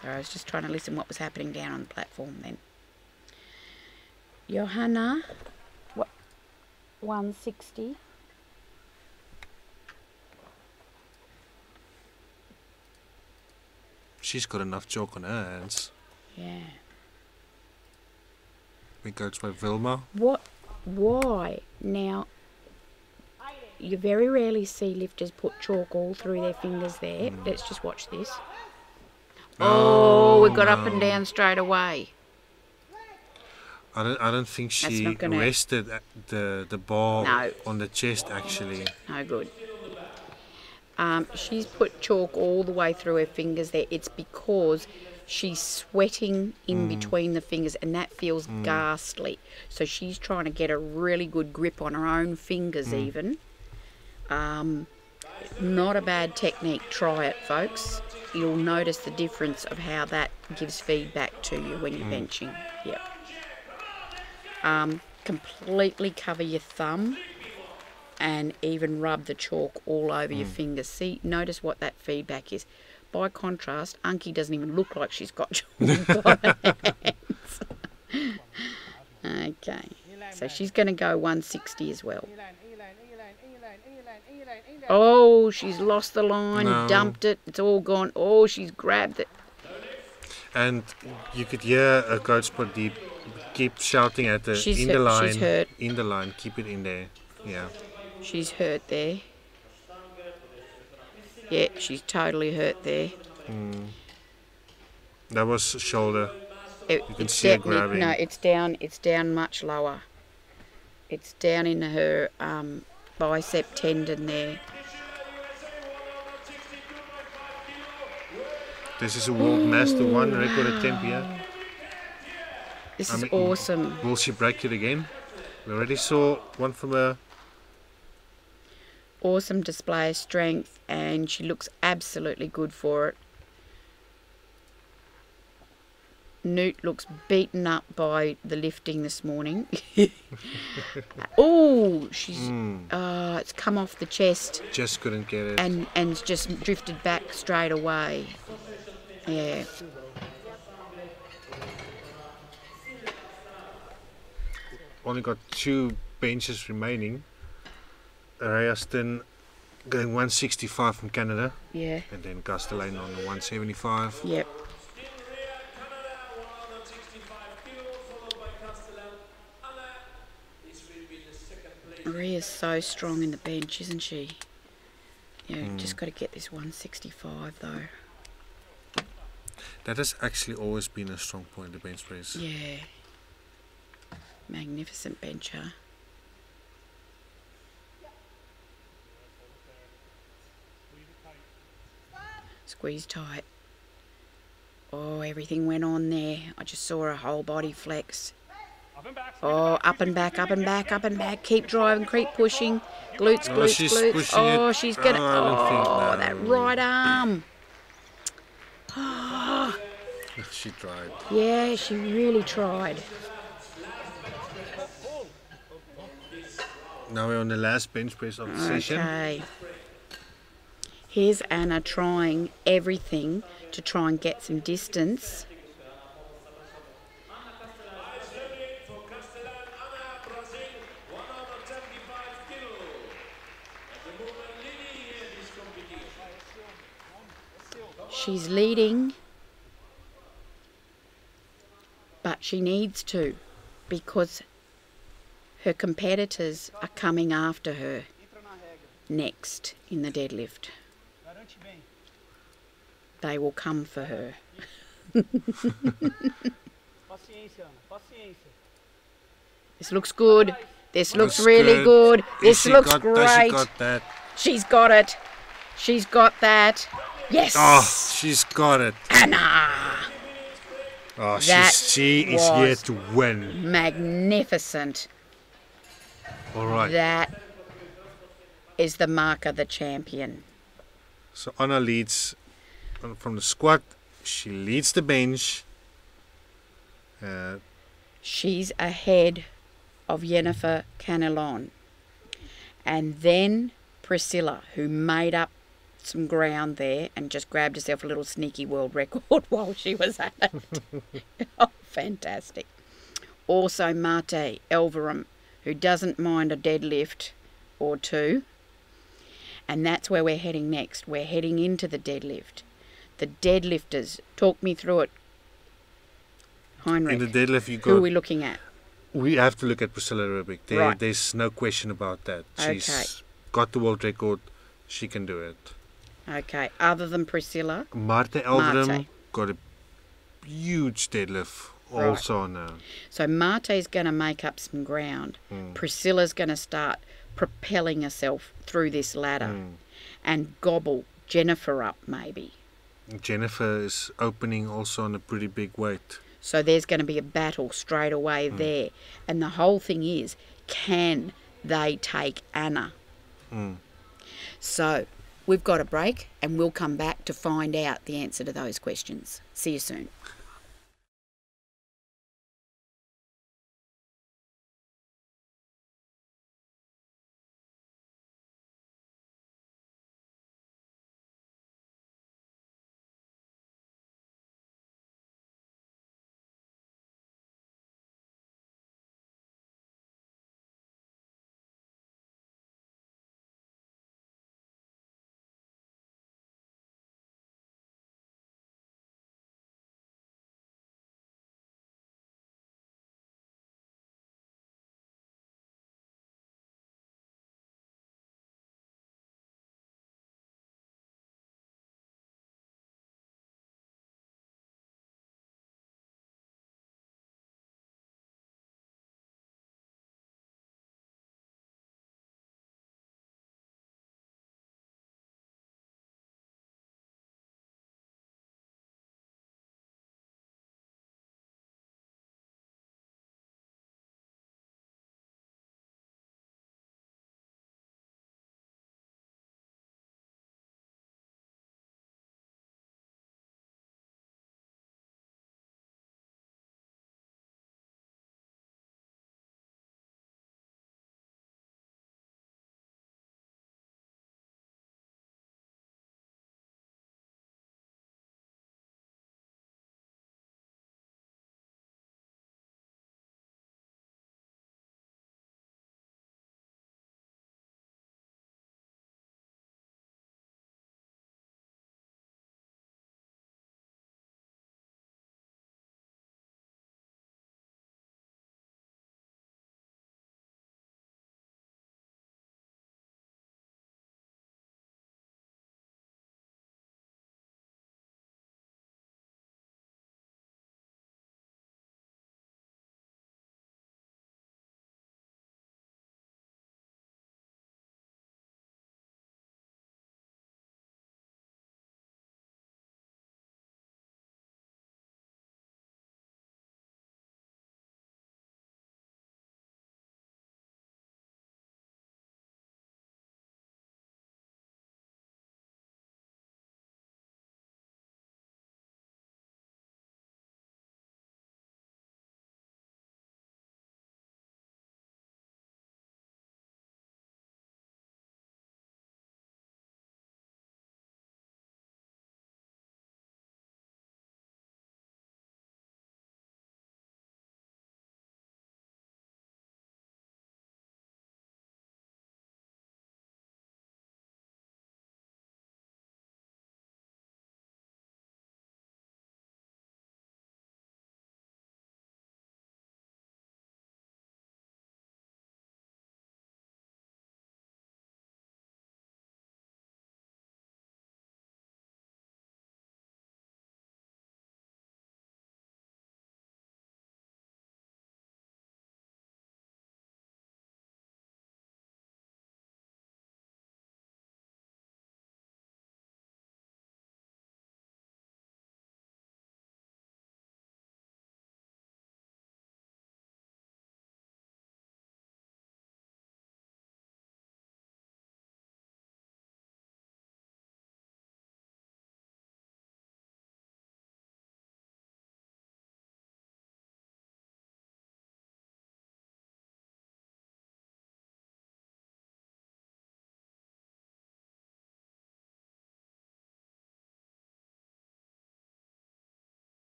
Speaker 1: Sorry, I was just trying to listen what was happening down on the platform then. Johanna, what? 160.
Speaker 2: She's got enough chalk on her hands.
Speaker 1: Yeah.
Speaker 2: We coached by Vilma.
Speaker 1: What? Why? Now, you very rarely see lifters put chalk all through their fingers there. Let's just watch this. Oh, we got up and down straight away.
Speaker 2: I don't think she rested the bar on the chest actually.
Speaker 1: No good. She's put chalk all the way through her fingers there. It's because she's sweating in between the fingers, and that feels ghastly. So she's trying to get a really good grip on her own fingers even. Not a bad technique. Try it, folks. You'll notice the difference of how that gives feedback to you when you're benching. Yep. Completely cover your thumb and even rub the chalk all over your fingers. See, notice what that feedback is. By contrast, Unky doesn't even look like she's got chalk on her hands. Okay, so she's going to go 160 as well. Oh, she's lost the line, dumped it, it's all gone. Oh, she's grabbed it.
Speaker 2: And you could hear a coach Pradeep keep shouting at her
Speaker 1: She's
Speaker 2: in the line.
Speaker 1: She's hurt.
Speaker 2: In the line, keep it in there. Yeah.
Speaker 1: She's hurt there. Yeah, she's totally hurt there.
Speaker 2: That was shoulder. You can see her grabbing.
Speaker 1: No, it's down much lower. It's down in her bicep tendon there.
Speaker 2: This is a World Master 1 record attempt here.
Speaker 1: This is awesome.
Speaker 2: Will she break it again? We already saw one from her.
Speaker 1: Awesome display of strength, and she looks absolutely good for it. Newt looks beaten up by the lifting this morning. Oh, she's it's come off the chest
Speaker 2: Just couldn't get it.
Speaker 1: and it's just drifted back straight away. Yeah.
Speaker 2: Only got 2 benches remaining. Rayaston going 165 from Canada,
Speaker 1: Yeah.
Speaker 2: and then Castellane on the 175.
Speaker 1: Yep.
Speaker 3: Canada 165 kilos, followed by Castellan. Anna, this will be the second place.
Speaker 1: Maria's so strong in the bench, isn't she? Yeah, just got to get this 165 though.
Speaker 2: That has actually always been a strong point, the bench press.
Speaker 1: Yeah. Magnificent bencher. Squeeze tight. Oh, everything went on there. I just saw her whole body flex. Oh, up and back, up and back, up and back. Keep driving, keep pushing. Glutes,
Speaker 2: Oh,
Speaker 1: glutes,
Speaker 2: she's
Speaker 1: glutes.
Speaker 2: pushing
Speaker 1: Oh,
Speaker 2: it.
Speaker 1: she's gonna.
Speaker 2: Oh, I don't think
Speaker 1: Oh,
Speaker 2: no.
Speaker 1: that right arm.
Speaker 2: She tried.
Speaker 1: Yeah, she really tried.
Speaker 2: Now we're on the last bench press of the session.
Speaker 1: Okay. Here's Anna trying everything to try and get some distance.
Speaker 3: For Castellan, Anna, Brazil, 175 kilos. At the moment, leading in this competition.
Speaker 1: She's leading, but she needs to, because her competitors are coming after her next in the deadlift. They will come for her. This looks good. This looks
Speaker 2: That's
Speaker 1: really good. This
Speaker 2: She
Speaker 1: looks
Speaker 2: got-
Speaker 1: great.
Speaker 2: She got that.
Speaker 1: She's got it. She's got that. Yes.
Speaker 2: Oh, she's got it.
Speaker 1: Anna.
Speaker 2: Oh,
Speaker 1: That
Speaker 2: she is
Speaker 1: was-
Speaker 2: here to win.
Speaker 1: Magnificent.
Speaker 2: All right.
Speaker 1: That is the mark of the champion.
Speaker 2: So Anna leads from the squat. She leads the bench.
Speaker 1: She's ahead of Jennifer Canelon. And then Priscilla, who made up some ground there and just grabbed herself a little sneaky world record while she was at it. Oh, fantastic. Also Marte Elverum, who doesn't mind a deadlift or two. And that's where we're heading next. We're heading into the deadlift. The deadlifters, talk me through it. Heinrich,
Speaker 2: in the deadlift, you
Speaker 1: who are
Speaker 2: got.
Speaker 1: we looking at?
Speaker 2: We have to look at Priscilla Aerobic.
Speaker 1: Right.
Speaker 2: There's no question about that. She's
Speaker 1: Okay.
Speaker 2: got the world record. She can do it.
Speaker 1: Okay, other than Priscilla.
Speaker 2: Marte Elverum
Speaker 1: Marte.
Speaker 2: got a huge deadlift
Speaker 1: Right.
Speaker 2: also now.
Speaker 1: So Marte's going to make up some ground. Priscilla's going to start propelling herself through this ladder and gobble Jennifer up maybe.
Speaker 2: Jennifer is opening also on a pretty big weight.
Speaker 1: So there's going to be a battle straight away there. And the whole thing is, can they take Anna? So we've got a break and we'll come back to find out the answer to those questions. See you soon.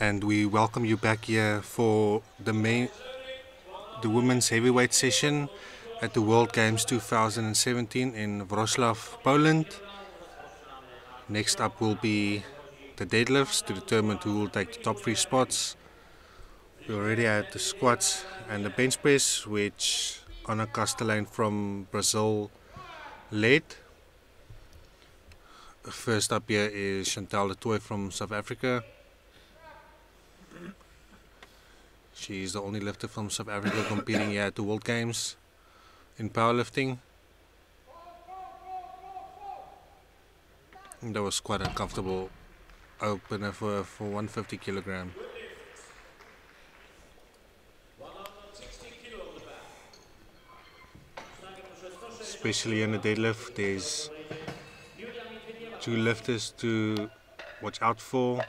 Speaker 2: and we welcome you back here for the women's heavyweight session at the World Games 2017 in Wrocław, Poland. Next up will be the deadlifts to determine who will take the top 3 spots. We already had the squats and the bench press, which Ana Castellane from Brazil led. First up here is Chantal de Tooy from South Africa. She's the only lifter from South Africa competing here at the World Games in powerlifting. And that was quite a comfortable opener for 150 kilogram. Especially in the deadlift, there's 2 lifters to watch out for.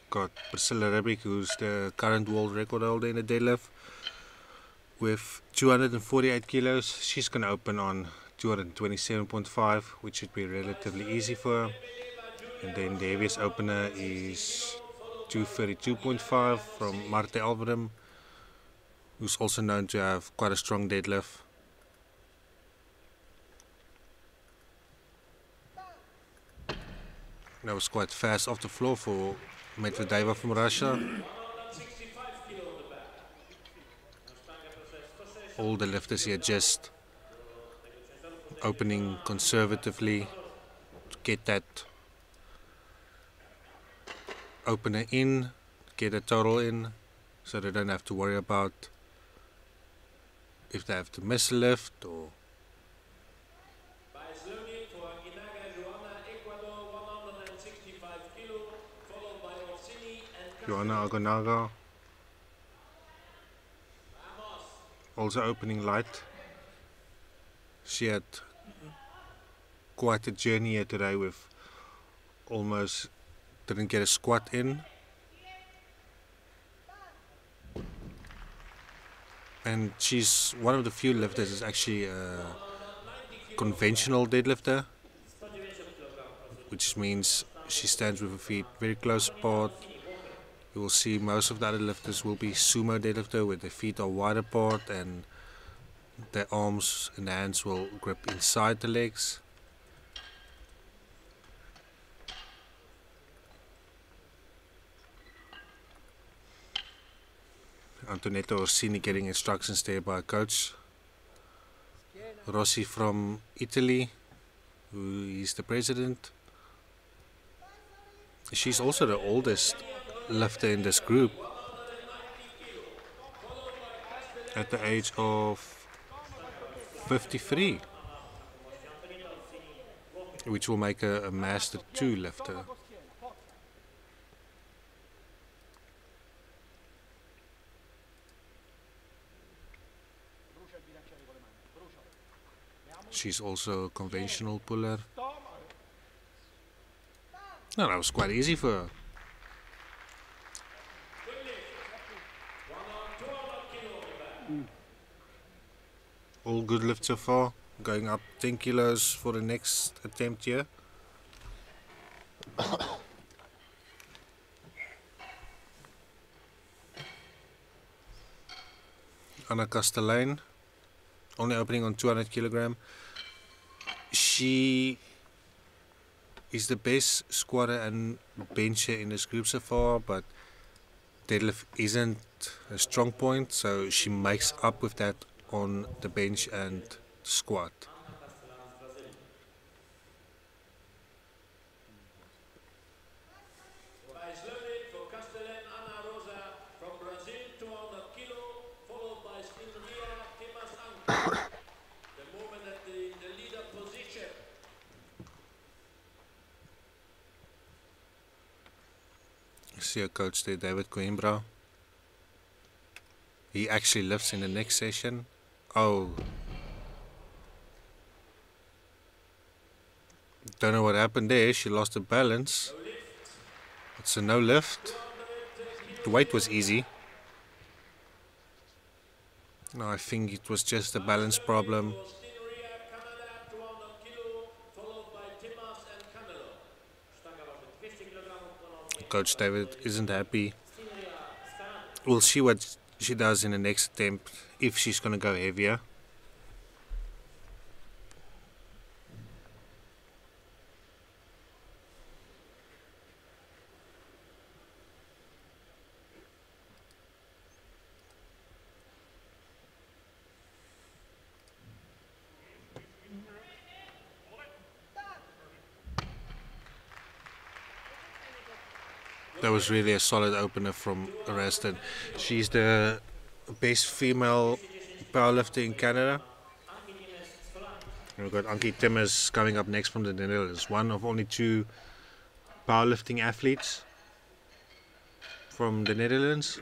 Speaker 2: Got Priscilla Riddick, who's the current world record holder in the deadlift with 248 kilos. She's going to open on 227.5, which should be relatively easy for her. And then the heaviest opener is 232.5 from Marte Alverum, who's also known to have quite a strong deadlift. That was quite fast off the floor for Medvedev from Russia. All the lifters here just opening conservatively to get that opener in, get a total in, so they don't have to worry about if they have to miss a lift or Joanna Agonaga also opening light. She had quite a journey here today with almost didn't get a squat in. And she's one of the few lifters that's actually a conventional deadlifter, which means she stands with her feet very close apart. You will see most of the other lifters will be sumo deadlifter, where their feet are wide apart and their arms and hands will grip inside the legs. Antoinetta Orsini getting instructions there by coach Rossi from Italy, who is the president. She's also the oldest lifter in this group at the age of 53, which will make her a Master 2 lifter. She's also a conventional puller. No, that was quite easy for her. All good lifts so far, going up 10 kilos for the next attempt here. Ana Castellane, only opening on 200 kilogram. She is the best squatter and bencher in this group so far, but deadlift isn't a strong point, so she makes up with that on the bench and squat. See a coach there, David Coimbra. He actually lifts in the next session. Oh, don't know what happened there. She lost the balance. It's a no lift. The weight was easy. No, I think it was just a balance problem. Coach David isn't happy. we'll see what she does in the next attempt, if she's going to go heavier. That was really a solid opener from Arrested. She's the best female powerlifter in Canada. And we've got Ankie Timmers coming up next from the Netherlands. One of only 2 powerlifting athletes from the Netherlands.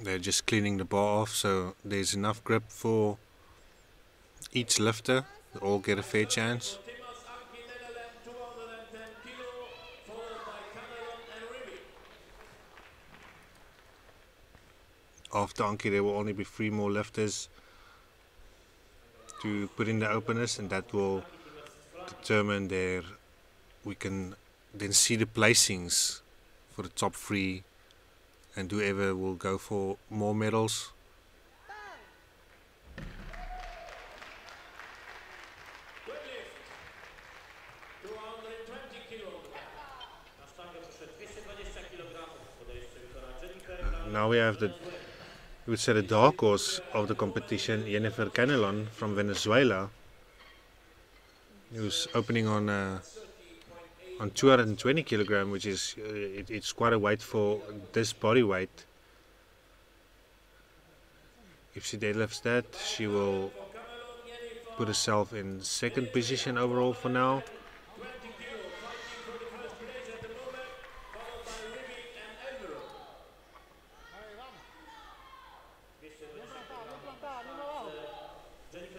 Speaker 2: They're just cleaning the bar off, so there's enough grip for each lifter. They all get a fair chance. After Ankie, there will only be 3 more lifters to put in the openers, and that will determine we can then see the placings for the top 3. And whoever will go for more medals. Now we have we would say the dark horse of the competition, Jennifer Canelon from Venezuela, who's opening on 220 kilogram, which is it's quite a weight for this body weight. If she deadlifts that, she will put herself in 2nd position overall for now.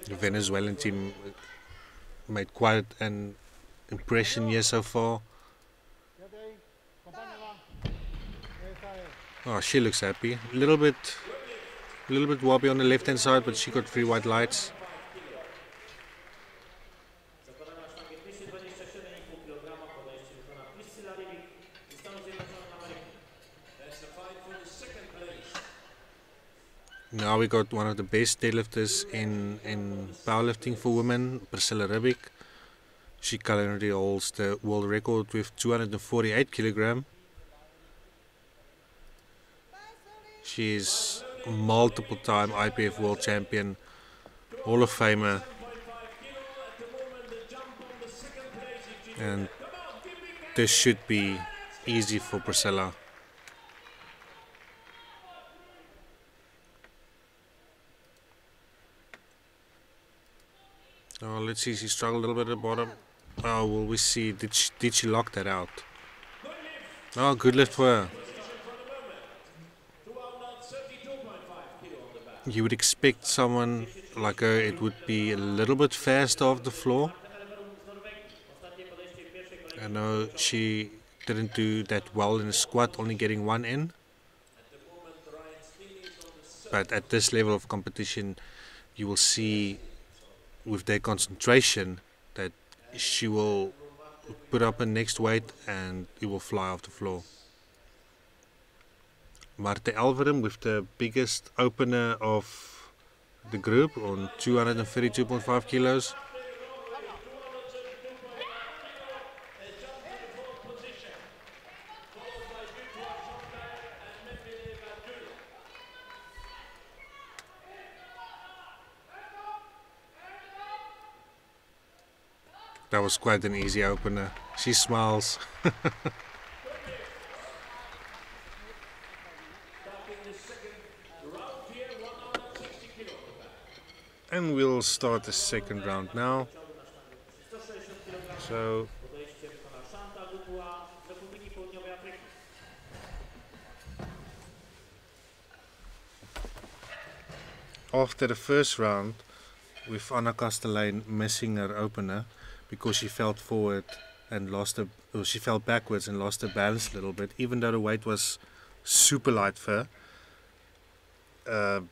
Speaker 2: The Venezuelan team made quite an impression here so far. Oh, she looks happy. A little bit wobbly on the left hand side, but she got 3 white lights. Now we got one of the best deadlifters in powerlifting for women, Priscilla Riddick. She currently holds the world record with 248 kilogram. She is a multiple-time IPF world champion, Hall of Famer, and this should be easy for Priscilla. Oh, let's see, she struggled a little bit at the bottom. Oh, will we see, did she lock that out? Oh, good lift for her. You would expect someone like her, it would be a little bit faster off the floor. I know she didn't do that well in the squat, only getting 1 in. But at this level of competition, you will see with their concentration that she will put up her next weight and it will fly off the floor. Marte Alverum with the biggest opener of the group on 232.5 kilos. That was quite an easy opener. She smiles. And we'll start the second round now. So after the first round, with Anna Castellane missing her opener because she fell forward and she fell backwards and lost her balance a little bit, even though the weight was super light for her.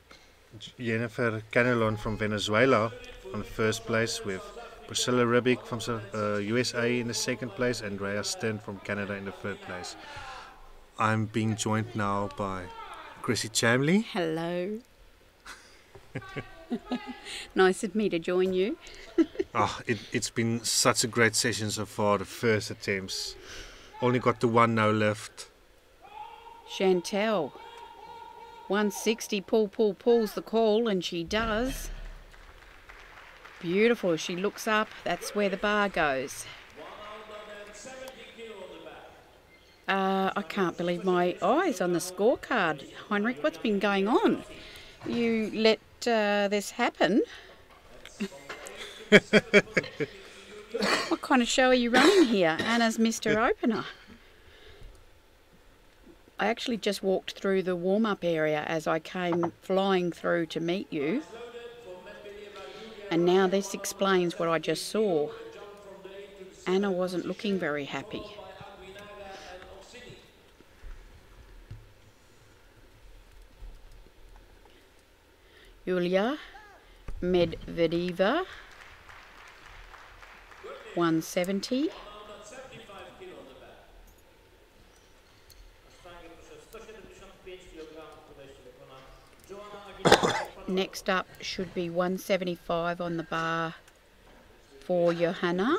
Speaker 2: Jennifer Canelon from Venezuela on first place, with Priscilla Riddick from USA in the second place, and Rhea Stern from Canada in the third place. I'm being joined now by Chrissy Chamley.
Speaker 1: Hello. Nice of me to join you.
Speaker 2: It's been such a great session so far, the first attempts. Only got to one no lift.
Speaker 1: Chantel. 160, pulls the call, and she does. Beautiful. She looks up. That's where the bar goes. I can't believe my eyes on the scorecard. Heinrich, what's been going on? You let this happen? What kind of show are you running here? Anna's Mr. Opener. I actually just walked through the warm-up area as I came flying through to meet you. And now this explains what I just saw. Anna wasn't looking very happy. Yulia Medvedeva, 170. Next up should be 175 on the bar for Johanna.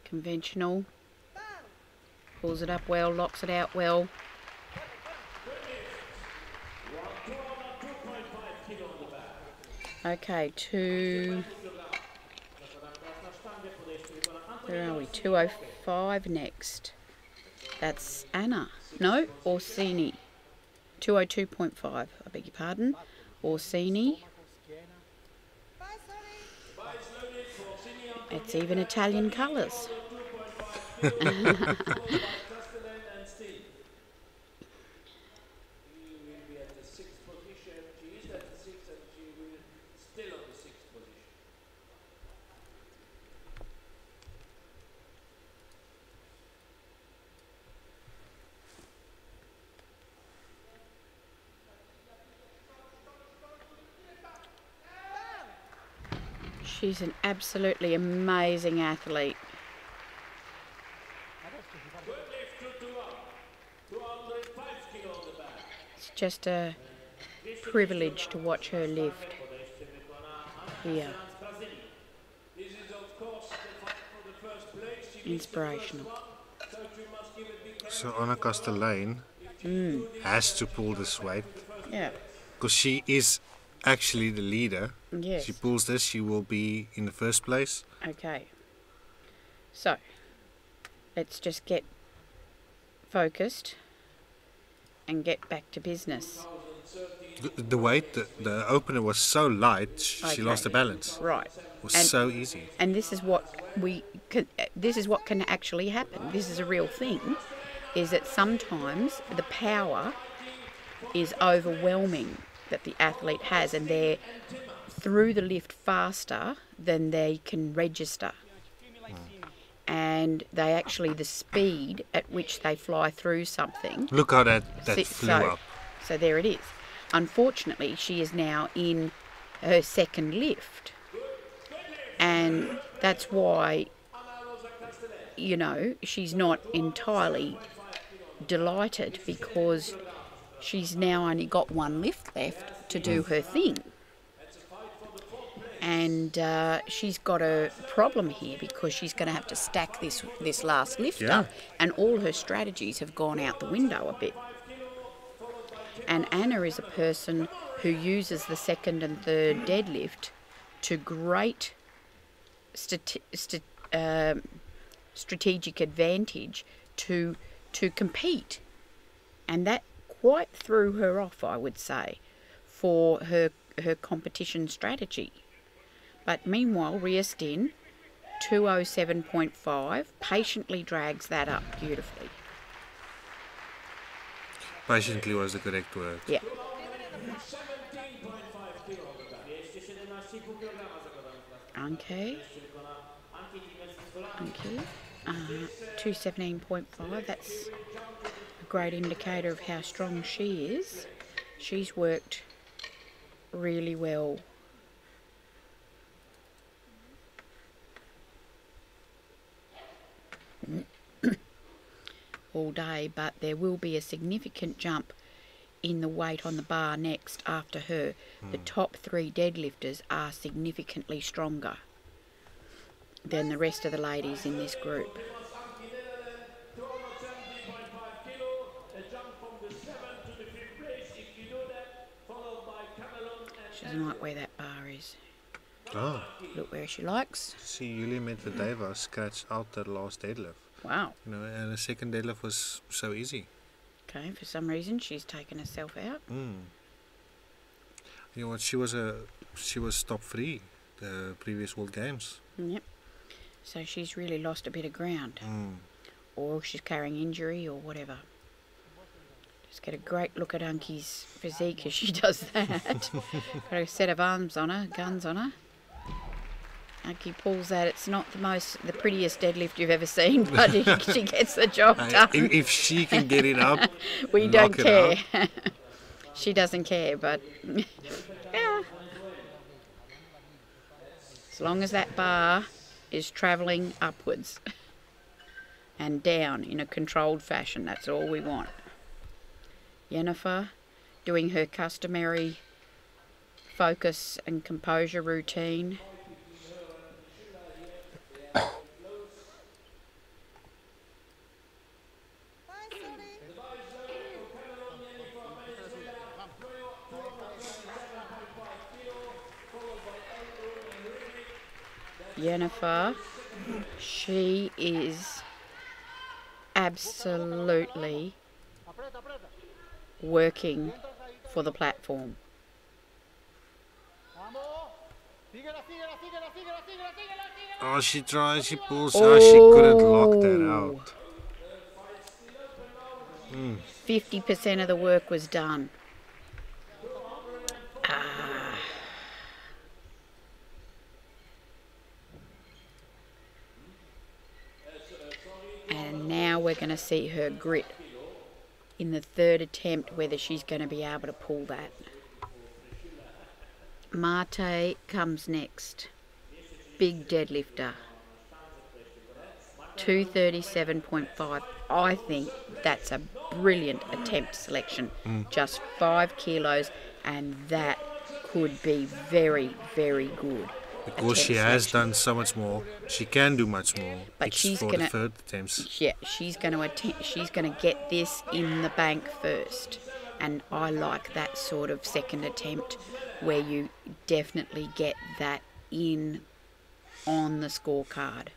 Speaker 1: Conventional. Pulls it up well, locks it out well. Okay, where are we? 205 next. That's Anna. No, Orsini. 202.5, I beg your pardon. Orsini. It's even Italian colours. She's an absolutely amazing athlete. It's just a privilege to watch her lift here. Inspirational.
Speaker 2: So Anna Castellane has to pull this weight.
Speaker 1: Yeah.
Speaker 2: Because she is actually the leader.
Speaker 1: Yes.
Speaker 2: She pulls this, she will be in the first place.
Speaker 1: Okay. So, let's just get focused and get back to business.
Speaker 2: The weight, the opener was so light, she lost the balance.
Speaker 1: Right.
Speaker 2: It was so easy.
Speaker 1: And this is what can actually happen. This is a real thing, is that sometimes the power is overwhelming that the athlete has, and they're through the lift faster than they can register. And they actually, the speed at which they fly through something.
Speaker 2: Look how that flew up.
Speaker 1: So there it is. Unfortunately, she is now in her second lift. And that's why, you know, she's not entirely delighted, because she's now only got one lift left to do her thing. And she's got a problem here, because she's going to have to stack this last lift up, and all her strategies have gone out the window a bit. And Anna is a person who uses the second and third deadlift to great strategic advantage to compete. And that quite threw her off, I would say, for her competition strategy. But meanwhile, Riestin, 207.5, patiently drags that up beautifully.
Speaker 2: Patiently was the correct word.
Speaker 1: Yeah. Okay. 217.5, that's a great indicator of how strong she is. She's worked really well. All day, but there will be a significant jump in the weight on the bar next after her. The top 3 deadlifters are significantly stronger than the rest of the ladies in this group. She doesn't like where that bar is.
Speaker 2: Oh.
Speaker 1: Look where she likes.
Speaker 2: See, Julia Medvedeva scratched out that last deadlift.
Speaker 1: Wow.
Speaker 2: You know, and the second deadlift was so easy.
Speaker 1: Okay, for some reason she's taken herself out.
Speaker 2: You know what? She was top 3 the previous World Games.
Speaker 1: Yep. So she's really lost a bit of ground, or she's carrying injury or whatever. Just get a great look at Unky's physique as she does that. Got a set of arms on her, guns on her. Unky pulls that. It's not the prettiest deadlift you've ever seen, but she gets the job done.
Speaker 2: If she can get it up,
Speaker 1: we don't care. She doesn't care, but yeah. As long as that bar is travelling upwards and down in a controlled fashion, that's all we want. Jennifer doing her customary focus and composure routine. Jennifer, she is absolutely working for the platform.
Speaker 2: Oh, she tries, she pulls, she couldn't lock that out.
Speaker 1: 50% of the work was done. And now we're going to see her grit in the third attempt, whether she's going to be able to pull that. Marte comes next. Big deadlifter. 237.5. I think that's a brilliant attempt selection. Just 5 kilos, and that could be very, very good.
Speaker 2: Because she has done so much more, she can do much more.
Speaker 1: But
Speaker 2: it's
Speaker 1: she's
Speaker 2: for
Speaker 1: gonna,
Speaker 2: the third attempts.
Speaker 1: Yeah, she's going to get this in the bank first, and I like that sort of second attempt where you definitely get that in on the scorecard.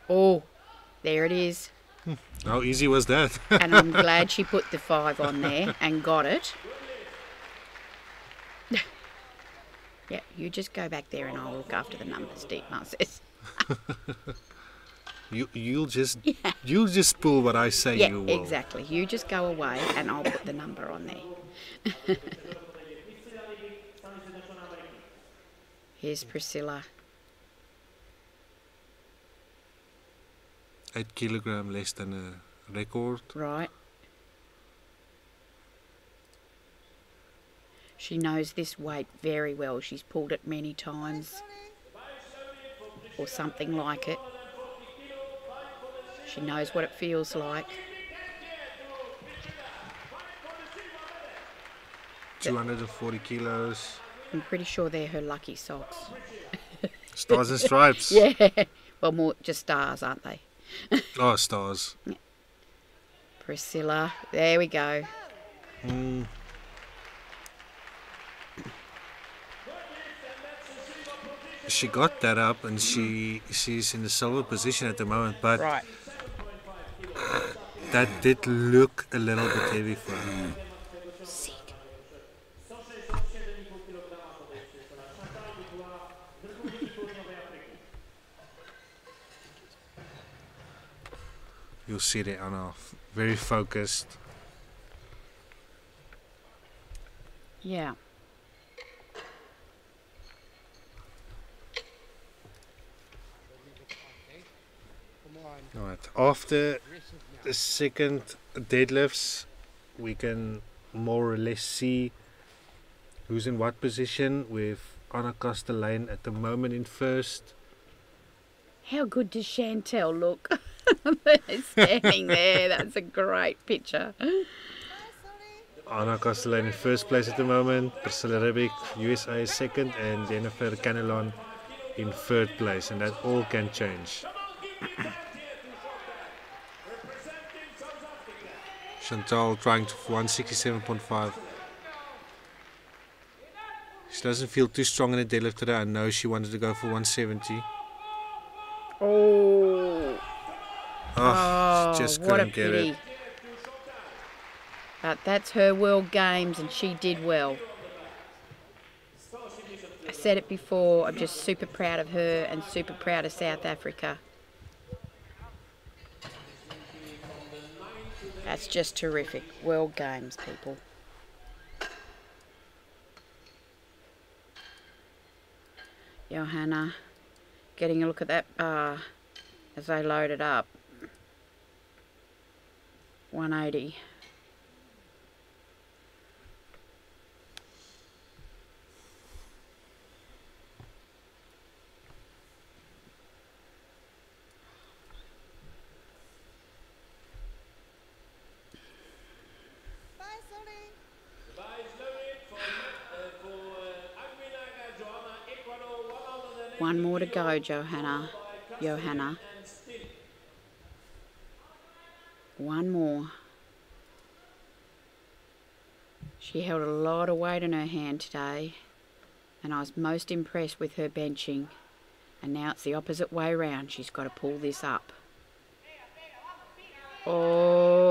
Speaker 1: Oh, there it is.
Speaker 2: How easy was that?
Speaker 1: And I'm glad she put the 5 on there and got it. Yeah, you just go back there and I'll look after the numbers, Dietmar says.
Speaker 2: You'll just pull what I say you will.
Speaker 1: Yeah, exactly. You just go away and I'll put the number on there. Here's Priscilla.
Speaker 2: 8 kilogram less than a record.
Speaker 1: Right. She knows this weight very well. She's pulled it many times, or something like it. She knows what it feels like.
Speaker 2: 240 kilos.
Speaker 1: I'm pretty sure they're her lucky socks.
Speaker 2: Stars and stripes.
Speaker 1: Yeah. Well, more just stars, aren't they?
Speaker 2: Oh, stars.
Speaker 1: Yeah. Priscilla. There we go.
Speaker 2: She got that up, and she's in the silver position at the moment, but
Speaker 1: Right.
Speaker 2: That did look a little bit heavy for her.
Speaker 1: Sick.
Speaker 2: You'll see there, Anna, very focused.
Speaker 1: Yeah.
Speaker 2: Right. After the second deadlifts, we can more or less see who's in what position, with Anna Castellane at the moment in first.
Speaker 1: How good does Chantel look? Standing there. That's a great picture.
Speaker 2: Anna Castellane in first place at the moment, Priscilla Riddick, USA second, and Jennifer Canelon in third place, and that all can change. Chantal trying to 167.5. She doesn't feel too strong in the deadlift today. I know she wanted to go for 170.
Speaker 1: Oh,
Speaker 2: She just
Speaker 1: what a
Speaker 2: couldn't get
Speaker 1: pity.
Speaker 2: it.
Speaker 1: But that's her World Games and she did well. I said it before, I'm just super proud of her and super proud of South Africa. That's just terrific. World Games, people. Johanna getting a look at that bar as they load it up. 180. One more to go, Johanna. One more. She held a lot of weight in her hand today, and I was most impressed with her benching. And now it's the opposite way around. She's got to pull this up. Oh.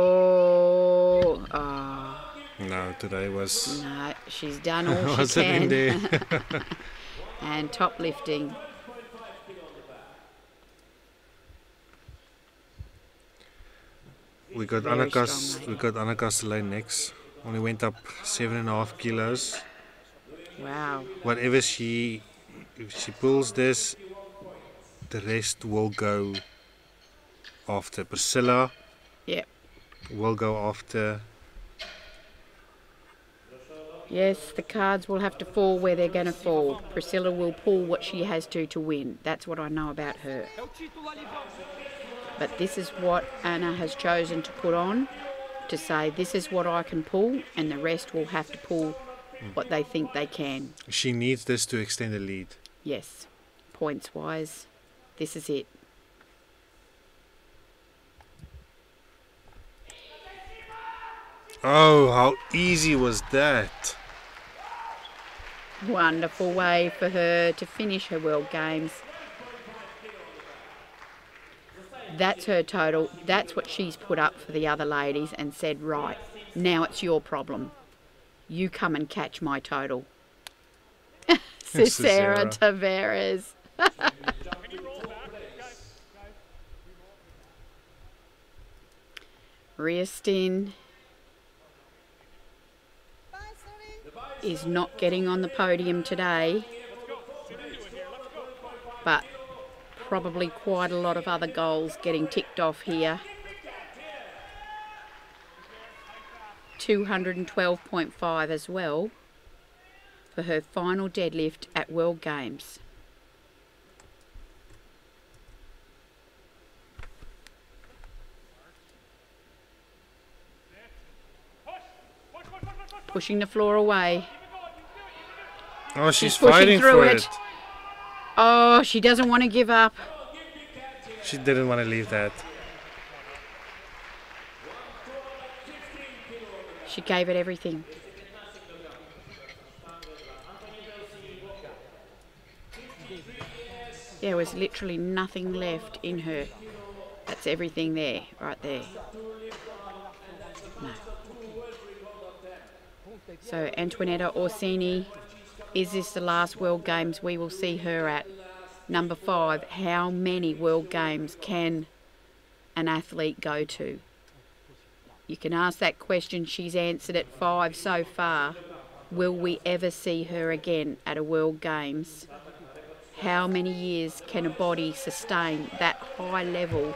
Speaker 2: No, today was...
Speaker 1: No, she's done all she
Speaker 2: wasn't
Speaker 1: can.
Speaker 2: in there.
Speaker 1: And top lifting.
Speaker 2: We got
Speaker 1: Very
Speaker 2: Anna
Speaker 1: strong, mate.
Speaker 2: Castellane next. Only went up 7.5 kilos.
Speaker 1: Wow.
Speaker 2: Whatever if she pulls this, the rest will go after. Priscilla
Speaker 1: Yep.
Speaker 2: will go after.
Speaker 1: Yes, the cards will have to fall where they're going to fall. Priscilla will pull what she has to win. That's what I know about her. But this is what Anna has chosen to put on, to say this is what I can pull, and the rest will have to pull what they think they can.
Speaker 2: She needs this to extend the lead.
Speaker 1: Yes, points-wise, this is it.
Speaker 2: Oh, how easy was that?
Speaker 1: Wonderful way for her to finish her World Games. That's her total. That's what she's put up for the other ladies and said, right, now it's your problem. You come and catch my total. Sarah Tavares. Riestin is not getting on the podium today, but probably quite a lot of other goals getting ticked off here. 212.5 as well for her final deadlift at World Games. Pushing the floor away.
Speaker 2: Oh, she's
Speaker 1: pushing
Speaker 2: fighting
Speaker 1: through
Speaker 2: for
Speaker 1: it.
Speaker 2: it.
Speaker 1: Oh, she doesn't want to give up.
Speaker 2: She didn't want to leave that.
Speaker 1: She gave it everything. There was literally nothing left in her. That's everything there, right there. No. So Antoinetta Orsini, is this the last World Games we will see her at? Number 5, how many World Games can an athlete go to? You can ask that question. She's answered it 5 so far. Will we ever see her again at a World Games? How many years can a body sustain that high level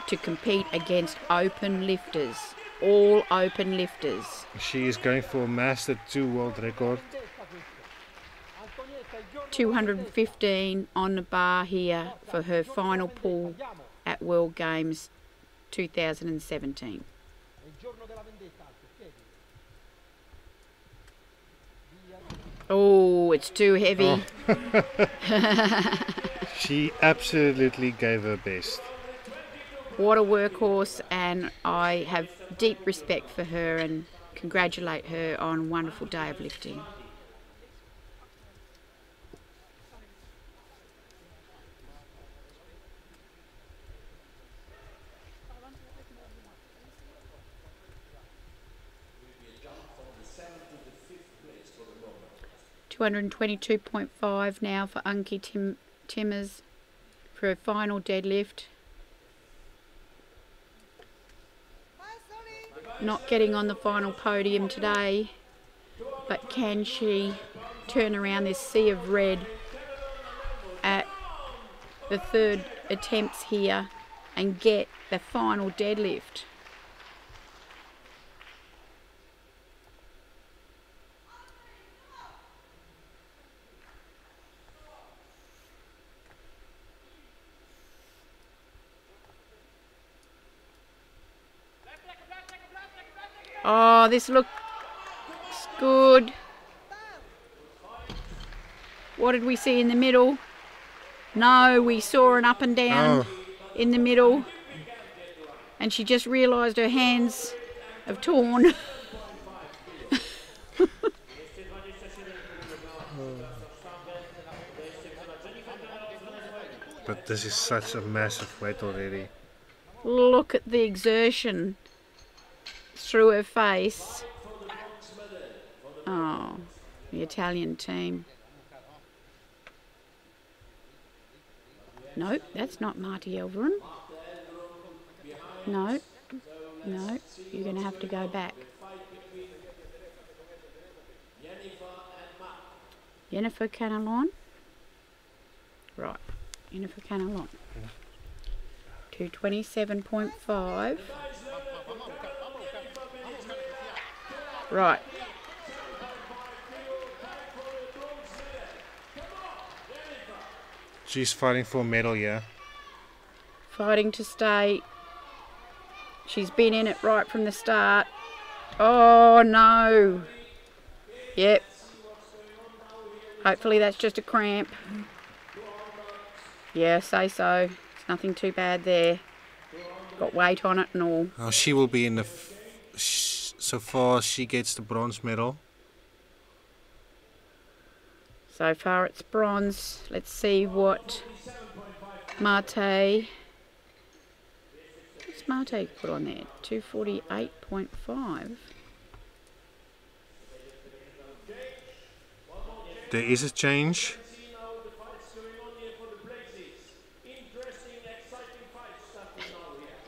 Speaker 1: to compete against open lifters, all open lifters?
Speaker 2: She is going for a Master 2 world record.
Speaker 1: 215 on the bar here for her final pull at World Games 2017. Oh, it's too heavy.
Speaker 2: Oh. She absolutely gave her best.
Speaker 1: What a workhorse, and I have deep respect for her and congratulate her on a wonderful day of lifting. $222.5 now for Unki Timmers for her final deadlift. Not getting on the final podium today, but can she turn around this sea of red at the 3rd attempts here and get the final deadlift? Oh, this looks good. What did we see in the middle? No, we saw an up and down in the middle. And she just realised her hands have torn.
Speaker 2: But this is such a massive weight already.
Speaker 1: Look at the exertion through her face. Oh, the Italian team. Nope, that's not Marty Elverum. No, no, you're going to have to go back. Jennifer Canelon. Right, Jennifer Canelon. 227.5. Right.
Speaker 2: She's fighting for a medal, yeah?
Speaker 1: Fighting to stay. She's been in it right from the start. Oh, no. Yep. Hopefully that's just a cramp. Yeah, say so. It's nothing too bad there. Got weight on it and all.
Speaker 2: Oh, she will be in the... so far, she gets the bronze medal.
Speaker 1: So far it's bronze. Let's see what Marte... What's Marte put on there? 248.5.
Speaker 2: There is a change.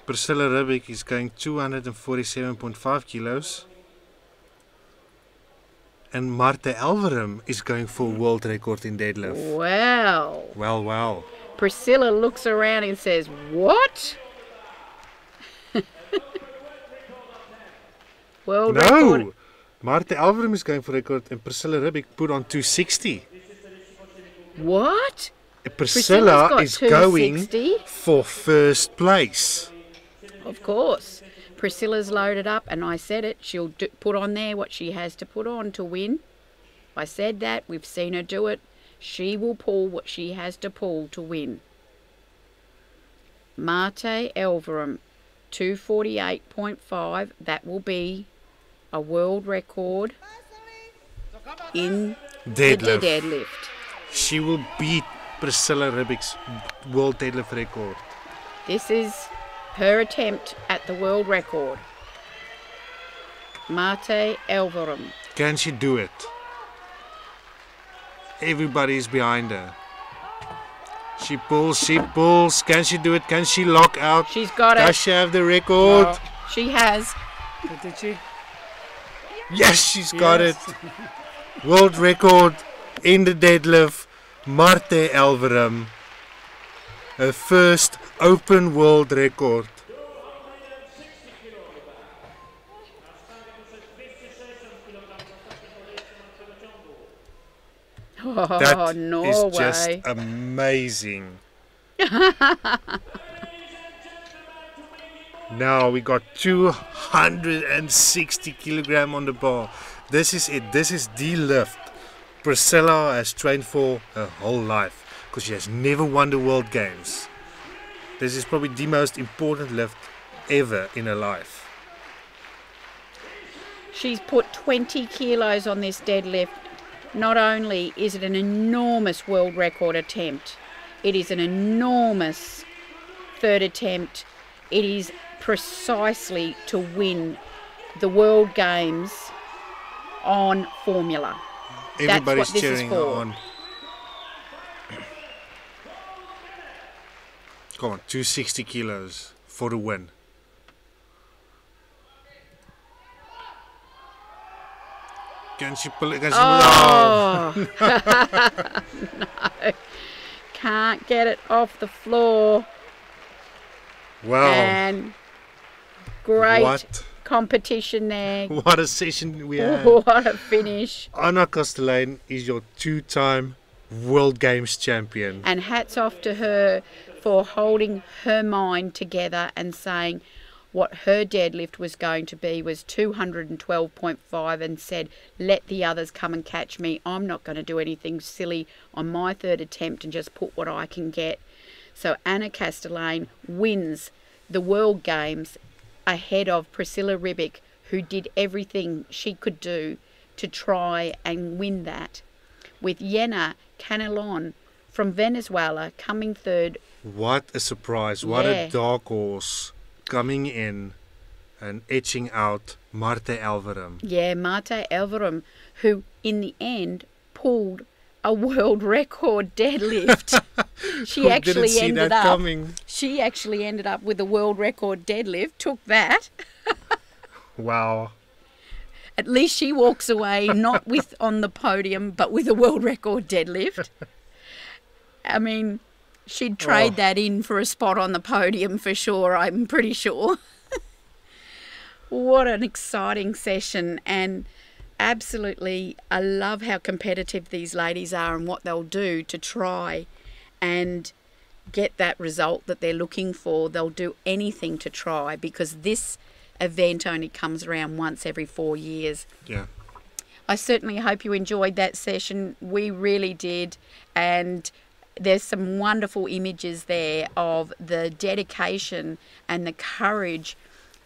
Speaker 2: Priscilla Riddick is going 247.5 kilos. And Marte Elverum is going for world record in deadlift.
Speaker 1: Wow.
Speaker 2: Well.
Speaker 1: Priscilla looks around and says, what? World record.
Speaker 2: No! Marte Elverum is going for record and Priscilla Riddick put on 260.
Speaker 1: What?
Speaker 2: Priscilla is going for first place.
Speaker 1: Of course. Priscilla's loaded up, and I said it. She'll put on there what she has to put on to win. I said that. We've seen her do it. She will pull what she has to pull to win. Marte Elverum, 248.5. That will be a world record in
Speaker 2: deadlift.
Speaker 1: The deadlift.
Speaker 2: She will beat Priscilla Riddick's world deadlift record.
Speaker 1: This is her attempt at the world record. Marte Elverum.
Speaker 2: Can she do it? Everybody's behind her. She pulls, she pulls. Can she do it? Can she lock out?
Speaker 1: She's got
Speaker 2: Does
Speaker 1: it.
Speaker 2: she have the record?
Speaker 5: Wow.
Speaker 1: She has.
Speaker 5: Did she?
Speaker 2: Yes, she's got
Speaker 5: Yes.
Speaker 2: it. World record in the deadlift. Marte Elverum. Her first open world record.
Speaker 1: Oh,
Speaker 2: That
Speaker 1: Norway.
Speaker 2: is just amazing. Now we got 260 kilogram on the bar. This is it. This is the lift Priscilla has trained for her whole life, because she has never won the World Games. This is probably the most important lift ever in her life.
Speaker 1: She's put 20 kilos on this deadlift. Not only is it an enormous world record attempt, it is an enormous third attempt. It is precisely to win the World Games on formula.
Speaker 2: Everybody's
Speaker 1: what this is
Speaker 2: cheering her
Speaker 1: for.
Speaker 2: on. Come on, 260 kilos for the win. Can she pull it? Can she
Speaker 1: Oh! No. Can't get it off the floor.
Speaker 2: Wow.
Speaker 1: And great
Speaker 2: What?
Speaker 1: competition there.
Speaker 2: What a session we had.
Speaker 1: What a finish.
Speaker 2: Anna Castellane is your two-time World Games champion.
Speaker 1: And hats off to her for holding her mind together and saying what her deadlift was going to be was 212.5 and said, let the others come and catch me. I'm not going to do anything silly on my third attempt and just put what I can get. So Anna Castellane wins the World Games ahead of Priscilla Riddick, who did everything she could do to try and win that, with Yena Canelon from Venezuela coming third.
Speaker 2: What a surprise. What
Speaker 1: Yeah.
Speaker 2: a dark horse coming in and etching out Marte Elverum.
Speaker 1: Yeah, Marte Elverum, who in the end pulled a world record deadlift. She
Speaker 2: Who
Speaker 1: actually
Speaker 2: didn't see
Speaker 1: ended
Speaker 2: that
Speaker 1: up.
Speaker 2: coming?
Speaker 1: She actually ended up with a world record deadlift. Took that.
Speaker 2: Wow.
Speaker 1: At least she walks away not with on the podium, but with a world record deadlift. I mean, she'd trade that in for a spot on the podium for sure. I'm pretty sure. What an exciting session, and absolutely, I love how competitive these ladies are and what they'll do to try and get that result that they're looking for. They'll do anything to try, because this event only comes around once every 4 years.
Speaker 2: Yeah.
Speaker 1: I certainly hope you enjoyed that session. We really did, and there's some wonderful images there of the dedication and the courage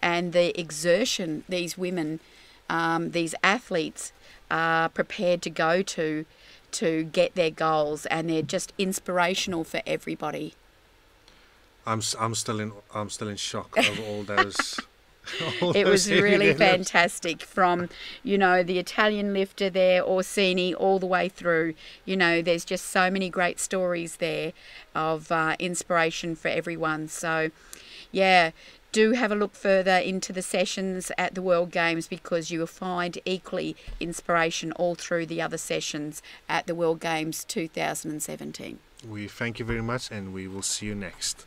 Speaker 1: and the exertion these women, these athletes, are prepared to go to get their goals, and they're just inspirational for everybody.
Speaker 2: I'm still in shock of all those.
Speaker 1: It was really fantastic, from, you know, the Italian lifter there, Orsini, all the way through. You know, there's just so many great stories there of inspiration for everyone. So, yeah, do have a look further into the sessions at the World Games, because you will find equally inspiration all through the other sessions at the World Games 2017.
Speaker 2: We thank you very much, and we will see you next.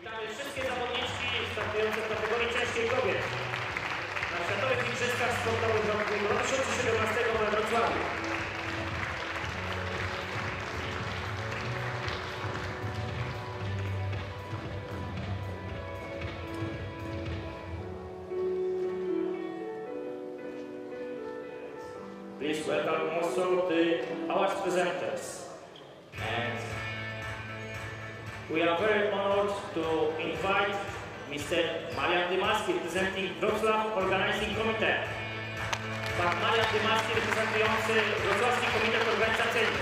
Speaker 3: Witamy wszystkie zawodniczki startujące w kategorii ciężkiej kobiet na Światowych Igrzyskach Sportowych w roku 2017 we Wrocławiu. Please welcome also the award presenters. And we are very honored to invite Mr. Marian Dymaski, representing Wrocław Organizing Committee. Pan Marian Dymaski, reprezentujący Wrocławski Komitet Organizacyjny.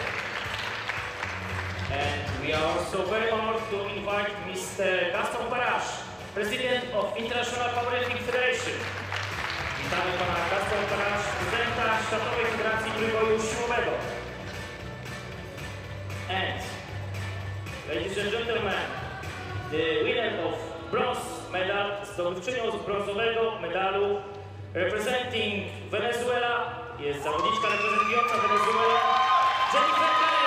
Speaker 3: And we are also very honored to invite Mr. Gaston Parache, President of International Powerlifting Federation. Witamy pana Gaston Parache, prezydenta Światowej Federacji Trójboju Siłowego. And, ladies and gentlemen, the winner of bronze medal, zdobywczynią brązowego medalu, representing Venezuela, jest zawodniczka reprezentująca Wenezuelę, Jennifer Canelon.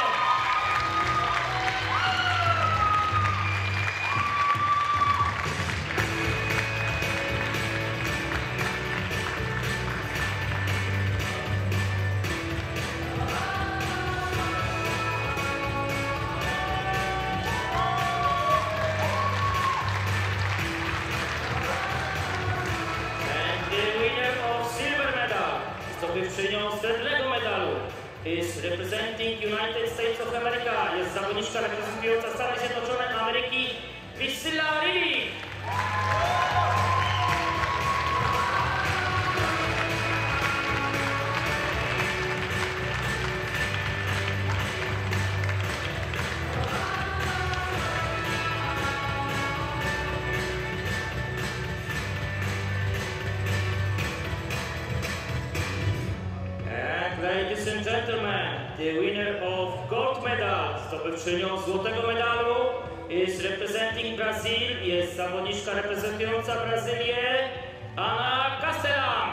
Speaker 3: Zdobywczynią srebrnego medalu is representing United States of America. Jest zawodniczka reprezentująca Stany Zjednoczone Ameryki, Priscilla Riddick. Ladies and gentlemen, the winner of gold medal, zdobywczynią złotego medalu, is representing Brazil, jest zawodniczka reprezentująca Brazylię, Ana Castellan.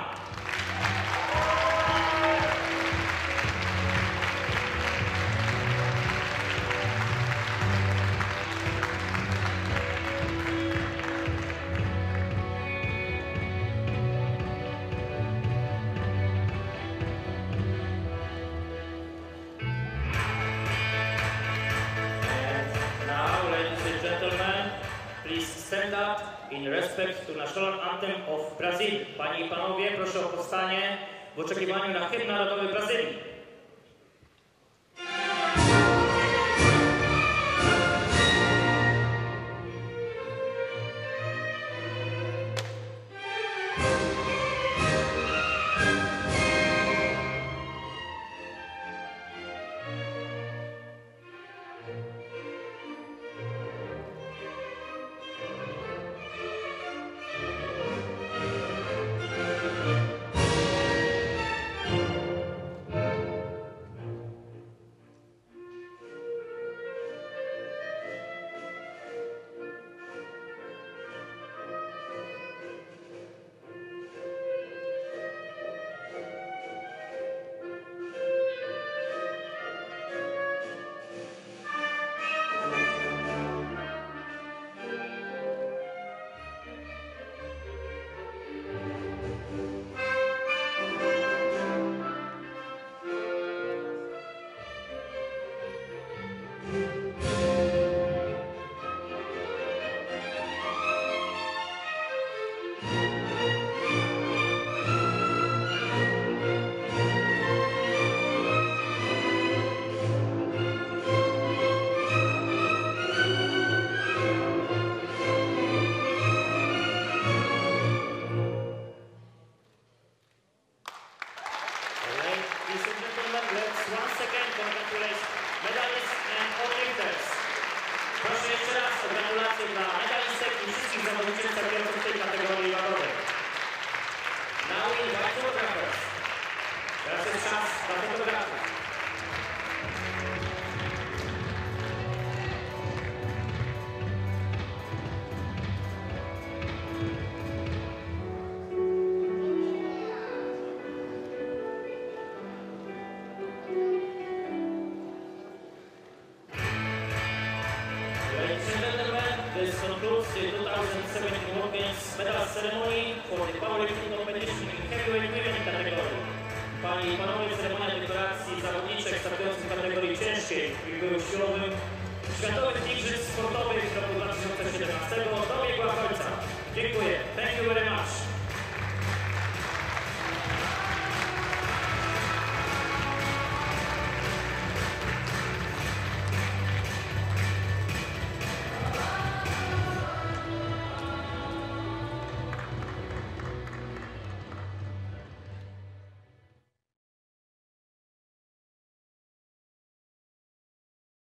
Speaker 3: Stand up in respect to National Anthem of Brazil. Panie i panowie, proszę o powstanie w oczekiwaniu na hymn narodowy Brazylii. Proszę jeszcze raz o gratulacje dla medalistek i wszystkich zawodniczych startujących w tej kategorii wagowej. Now we invite photographers. Teraz jest czas dla fotografów. Ladies and gentlemen, this concludes the 2017 World Games medal ceremony for the powerlifting competition in heavyweight women category. Panie i panowie, ceremonia deklaracji zawodniczek startujących w kategorii ciężkiej w trybu siłowym Światowych Igrzysk Sportowych w roku 2017 dobiegła końca. Dziękuję. Thank you very much.